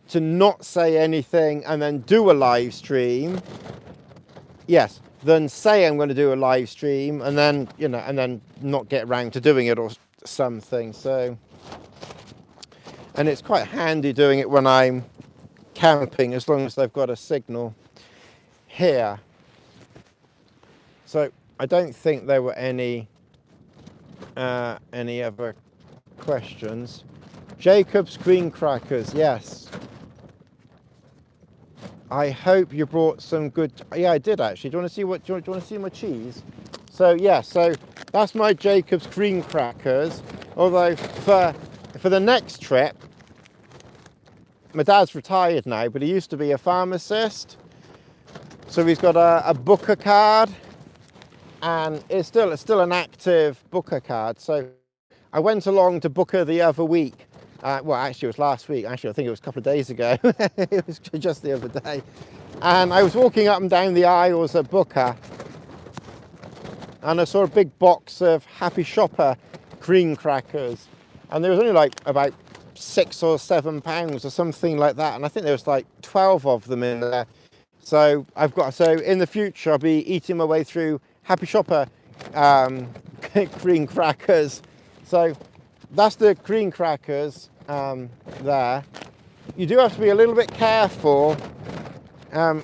to not say anything and then do a live stream, yes, than say I'm going to do a live stream and then, you know, and then not get around to doing it or something. So, and it's quite handy doing it when I'm camping, as long as I've got a signal here. So I don't think there were any other questions. Jacob's green crackers, yes. I hope you brought some good. Yeah, I did actually. Do you want to see what? Do you want to see my cheese? So yeah, so that's my Jacob's green crackers. Although for the next trip, my dad's retired now, but he used to be a pharmacist. So he's got a Booker card, and it's still an active Booker card. So I went along to Booker the other week. Well, actually, it was last week. Actually, I think it was a couple of days ago. It was just the other day. And I was walking up and down the aisles at Booker, and I saw a big box of Happy Shopper cream crackers, and there was only like about £6 or £7 or something like that, and I think there was like 12 of them in there. So so in the future I'll be eating my way through Happy Shopper cream crackers. So that's the cream crackers there. You do have to be a little bit careful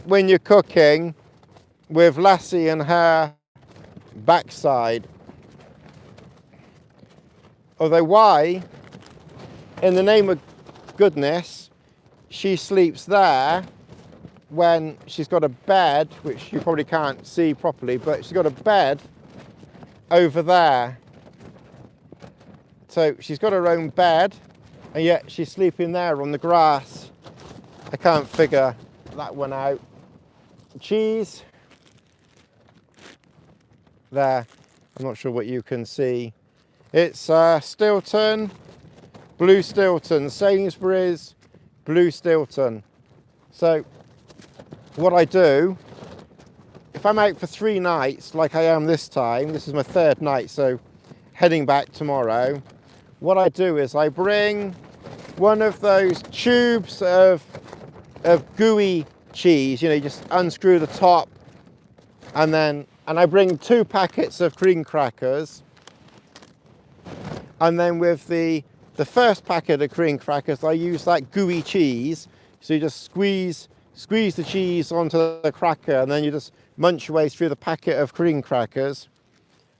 when you're cooking with Lassie and her backside. Although why, in the name of goodness, she sleeps there when she's got a bed, which you probably can't see properly, but she's got a bed over there. So she's got her own bed, and yet she's sleeping there on the grass. I can't figure that one out. Cheese. There. I'm not sure what you can see. It's Stilton, Blue Stilton, Sainsbury's, Blue Stilton. So what I do, if I'm out for 3 nights, like I am this time, this is my 3rd night, so heading back tomorrow, what I do is I bring one of those tubes of gooey cheese, you know, you just unscrew the top, and I bring 2 packets of cream crackers, and then with the first packet of cream crackers I use that gooey cheese, so you just squeeze the cheese onto the cracker, and then you just munch your way through the packet of cream crackers.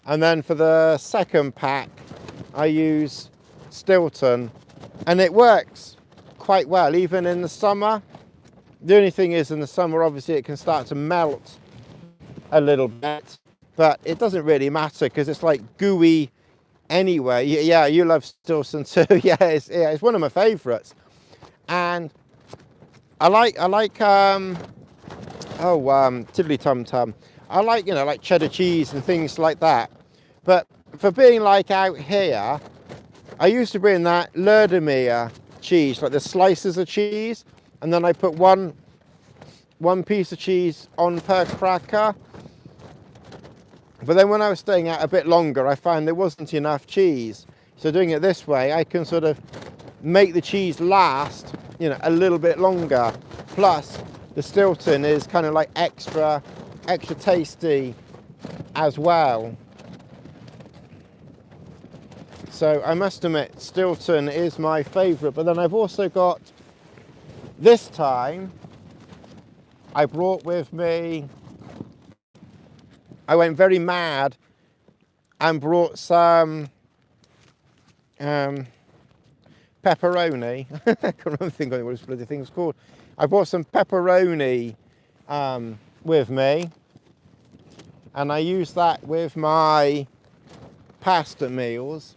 And then for the second pack I use Stilton, and it works quite well even in the summer. The only thing is, in the summer obviously it can start to melt a little bit, but it doesn't really matter because it's like gooey anyway. Yeah, you love Stilton too. Yeah, it's one of my favourites. And I like Tiddly Tum Tum. I like, you know, like cheddar cheese and things like that. But for being like out here, I used to bring that Lerdermere cheese, like the slices of cheese, and then I put one piece of cheese on per cracker. But then when I was staying out a bit longer, I found there wasn't enough cheese. So doing it this way, I can sort of make the cheese last, you know, a little bit longer. Plus, the Stilton is kind of like extra tasty as well. So I must admit, Stilton is my favourite. But then I've also got, this time, I brought with me, I went very mad and brought some pepperoni. I can't remember what this bloody thing's called. I brought some pepperoni with me, and I used that with my pasta meals.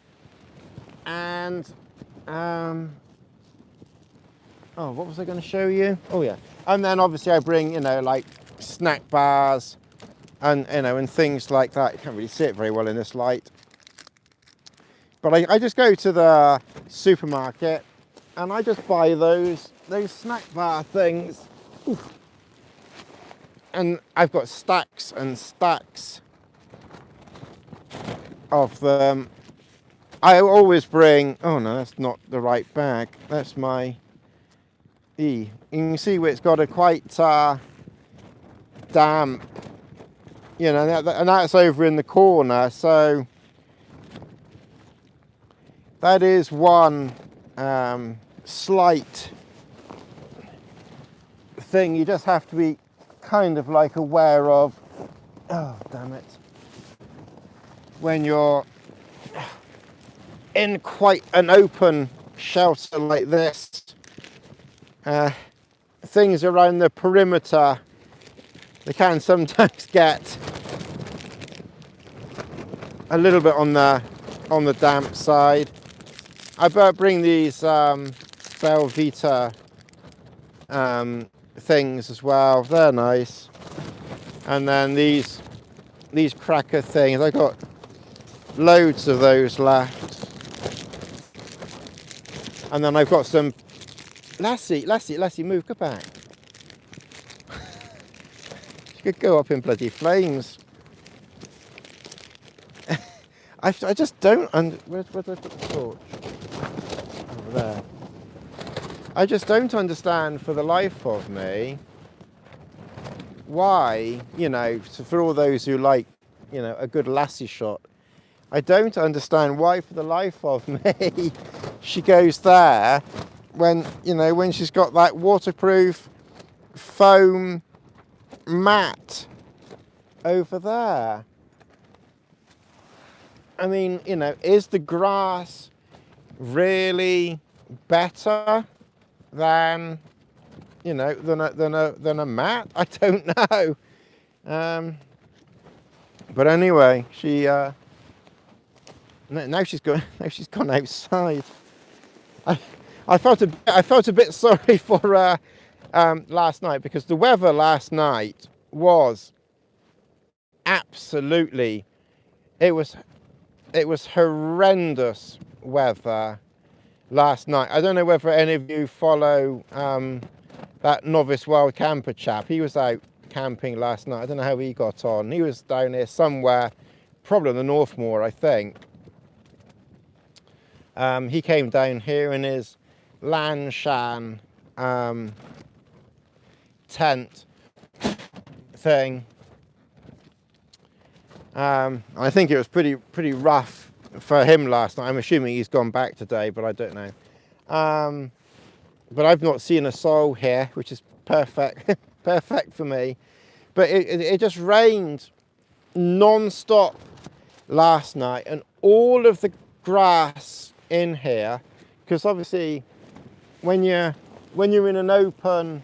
And oh, what was I going to show you? Oh yeah, and then obviously I bring, you know, like snack bars and, you know, and things like that. You can't really see it very well in this light, but I just go to the supermarket and I just buy those snack bar things. Oof. And I've got stacks and stacks of them. I always bring, oh no, that's not the right bag. That's my E. You can see where it's got a quite damp, you know, and that's over in the corner. So that is one slight thing you just have to be kind of like aware of. Oh, damn it. When you're in quite an open shelter like this, things around the perimeter, they can sometimes get a little bit on the damp side. I better bring these Belvita things as well. They're nice. And then these cracker things, I got loads of those left. And then I've got some, Lassie, move, go back. could go up in bloody flames. I just don't. Where did I put the torch? Over there. I just don't understand for the life of me why, you know, for all those who like, you know, a good lassie shot, I don't understand why for the life of me she goes there when, you know, when she's got that waterproof foam mat over there. I mean, you know, is the grass really better than, you know, than a mat? I don't know. But anyway, she now she's gone outside. I felt a bit sorry for her last night, because the weather last night was absolutely, it was horrendous weather last night. I don't know whether any of you follow that novice wild camper chap. He was out camping last night. I don't know how he got on. He was down here somewhere, probably on the Northmoor, I think. He came down here in his Lanshan tent thing. I think it was pretty rough for him last night. I'm assuming he's gone back today, but I don't know. But I've not seen a soul here, which is perfect, perfect for me. But it just rained non-stop last night, and all of the grass in here, because obviously when you're in an open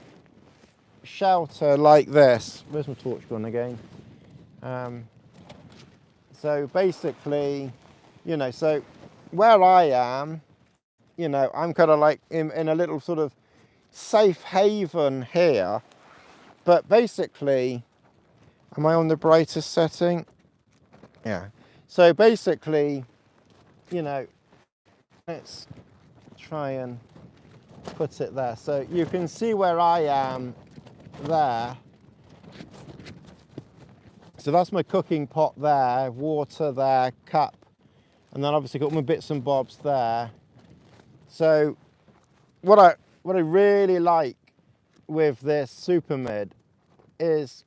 shelter like this, where's my torch gone again? So basically, you know, so where I am, you know, I'm kind of like in a little sort of safe haven here. But basically, am I on the brightest setting? Yeah. So basically, you know, let's try and put it there. So you can see where I am there. So that's my cooking pot there, water there, cup, and then obviously got my bits and bobs there. So what I really like with this super mid is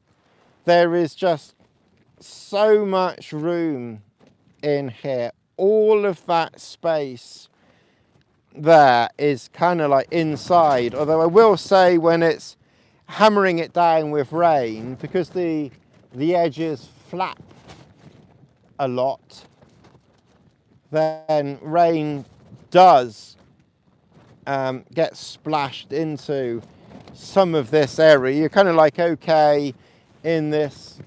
there is just so much room in here. All of that space there is kind of like inside, although I will say when it's hammering it down with rain, because the edges flap a lot, then rain does get splashed into some of this area. You're kind of like okay in this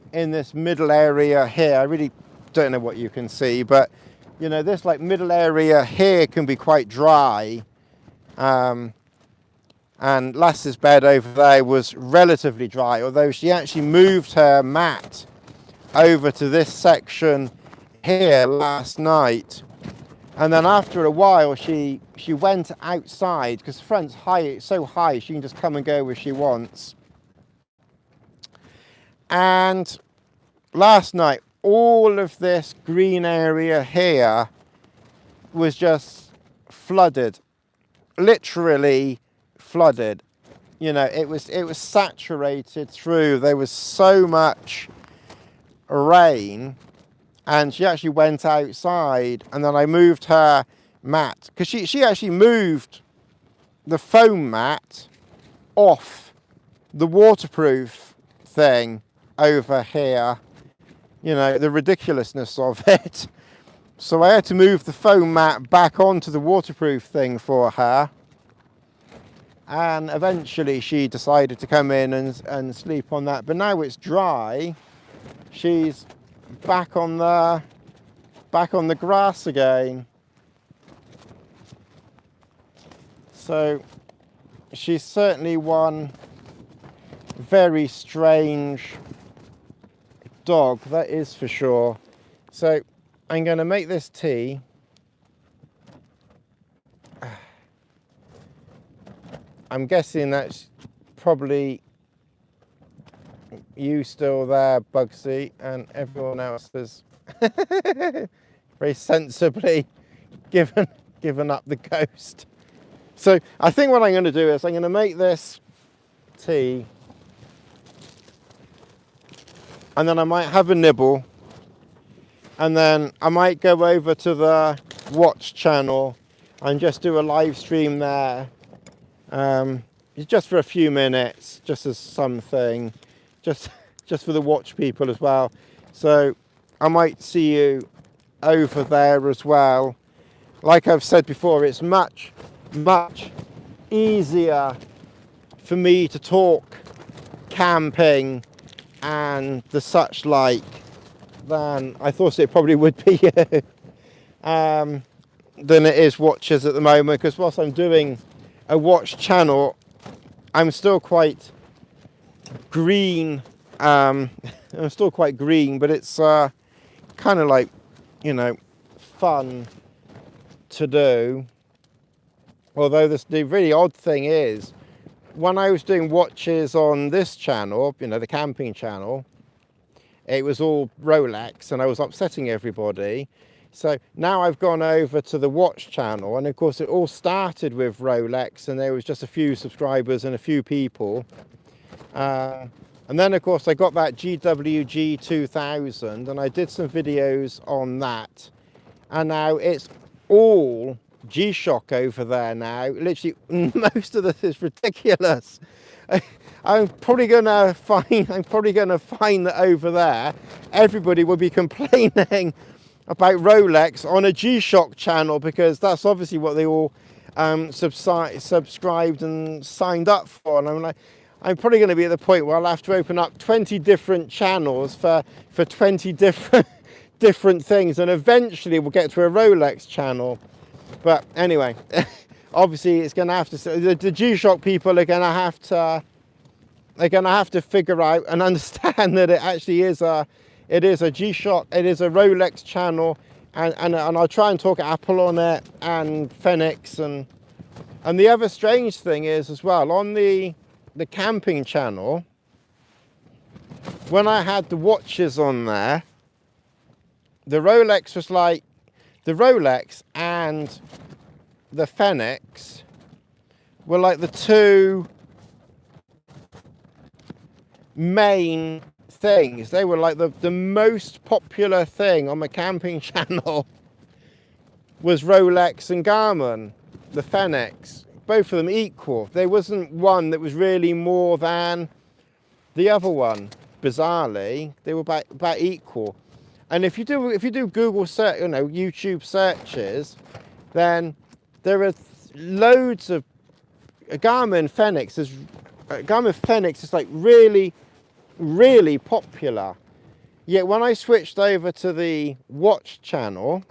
middle area here. I really don't know what you can see, but you know, this like middle area here can be quite dry. And Lass's bed over there was relatively dry, although she actually moved her mat over to this section here last night. And then after a while, she went outside, because the front's high, it's so high, she can just come and go where she wants. And last night, all of this green area here was just flooded, literally flooded. You know, it was saturated through. There was so much rain, and she actually went outside, and then I moved her mat, because she actually moved the foam mat off the waterproof thing over here. You know, the ridiculousness of it. So I had to move the foam mat back onto the waterproof thing for her. And eventually she decided to come in and sleep on that. But now it's dry, she's back on the grass again. So she's certainly one very strange dog, that is for sure. So I'm going to make this tea. I'm guessing that's probably you still there, Bugsy, and everyone else has very sensibly given up the ghost. So I think what I'm going to do is I'm going to make this tea, and then I might have a nibble, and then I might go over to the Watch channel and just do a live stream there, just for a few minutes, just as something, just for the Watch people as well. So I might see you over there as well. Like I've said before, it's much easier for me to talk camping and the such like than I thought it probably would be than it is watches at the moment, because whilst I'm doing a watch channel, I'm still quite green. I'm still quite green, but it's kind of like, you know, fun to do. Although the really odd thing is, when I was doing watches on this channel, you know, the camping channel, it was all Rolex and I was upsetting everybody. So now I've gone over to the Watch channel, and of course it all started with Rolex, and there was just a few subscribers and a few people. And then of course I got that GWG 2000 and I did some videos on that. And now it's all G-Shock over there now. Literally most of this is ridiculous. I'm probably gonna find that over there everybody will be complaining about Rolex on a G-Shock channel, because that's obviously what they all subscribed and signed up for. And I'm like, I'm probably going to be at the point where I'll have to open up 20 different channels for 20 different things, and eventually we'll get to a Rolex channel. But anyway, obviously it's going to have to, the G-Shock people are going to have to, figure out and understand that it actually is a G-Shock, it is a Rolex channel, and I'll try and talk Apple on it and Phoenix, and the other strange thing is as well, on the camping channel, when I had the watches on there, the Rolex was like, the Rolex and the Phoenix were like the two main things. They were like the most popular thing on the camping channel was Rolex and Garmin, the Phoenix, both of them equal. There wasn't one that was really more than the other one. Bizarrely, they were about equal. And if you do Google search, you know, YouTube searches, then there are loads of Garmin Phoenix is like really popular. Yet when I switched over to the Watch channel,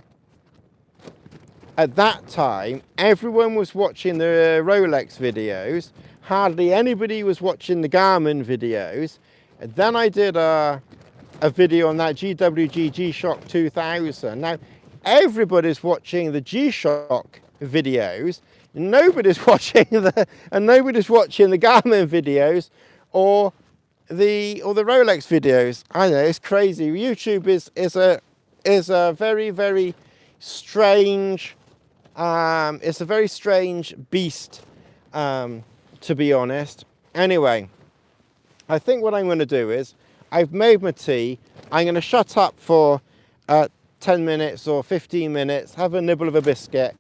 at that time everyone was watching the Rolex videos, hardly anybody was watching the Garmin videos. And then I did a video on that GWG G-Shock 2000. Now everybody's watching the G-Shock videos, nobody's watching the Garmin videos or the Rolex videos. I know, it's crazy. YouTube is a very, very strange, it's a very strange beast, to be honest. Anyway, I think what I'm going to do is, I've made my tea, I'm going to shut up for 10 minutes or 15 minutes, have a nibble of a biscuit,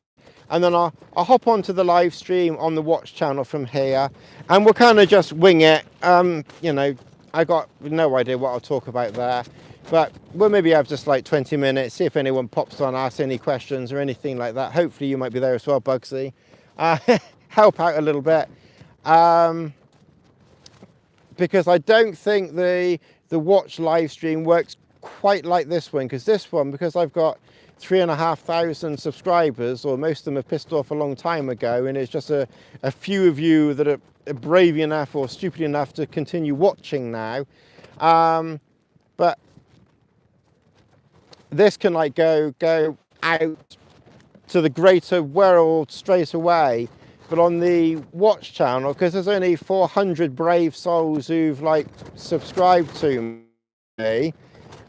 and then I'll hop onto the live stream on the Watch channel from here, and we'll kind of just wing it. You know, I got no idea what I'll talk about there, but we'll maybe have just like 20 minutes, see if anyone pops on, asks any questions or anything like that. Hopefully you might be there as well, Bugsy. Help out a little bit. Because I don't think the Watch live stream works quite like this one, because I've got 3,500 subscribers, or most of them have pissed off a long time ago, and it's just a few of you that are brave enough or stupid enough to continue watching now. But this can like go out to the greater world straight away, but on the watch channel, because there's only 400 brave souls who've like subscribed to me,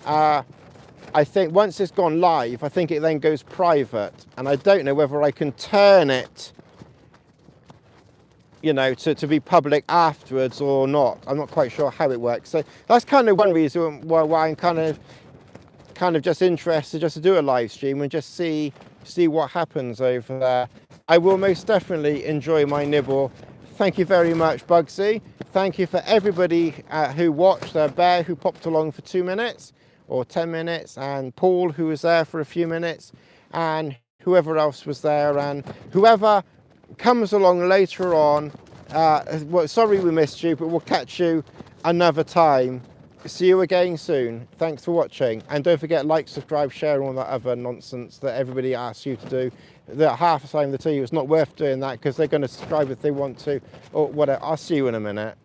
I think once it's gone live, I think it then goes private, and I don't know whether I can turn it, you know, to be public afterwards or not. I'm not quite sure how it works. So that's kind of one reason why I'm kind of just interested just to do a live stream and just see what happens over there. I will most definitely enjoy my nibble. Thank you very much, Bugsy. Thank you for everybody who watched, Bear who popped along for 2 minutes or 10 minutes, and Paul who was there for a few minutes, and whoever else was there, and whoever comes along later on. Well, sorry we missed you, but we'll catch you another time. See you again soon. Thanks for watching, and don't forget, like, subscribe, share, and all that other nonsense that everybody asks you to do. That half the time they tell you it's not worth doing that because they're going to subscribe if they want to, or whatever. I'll see you in a minute.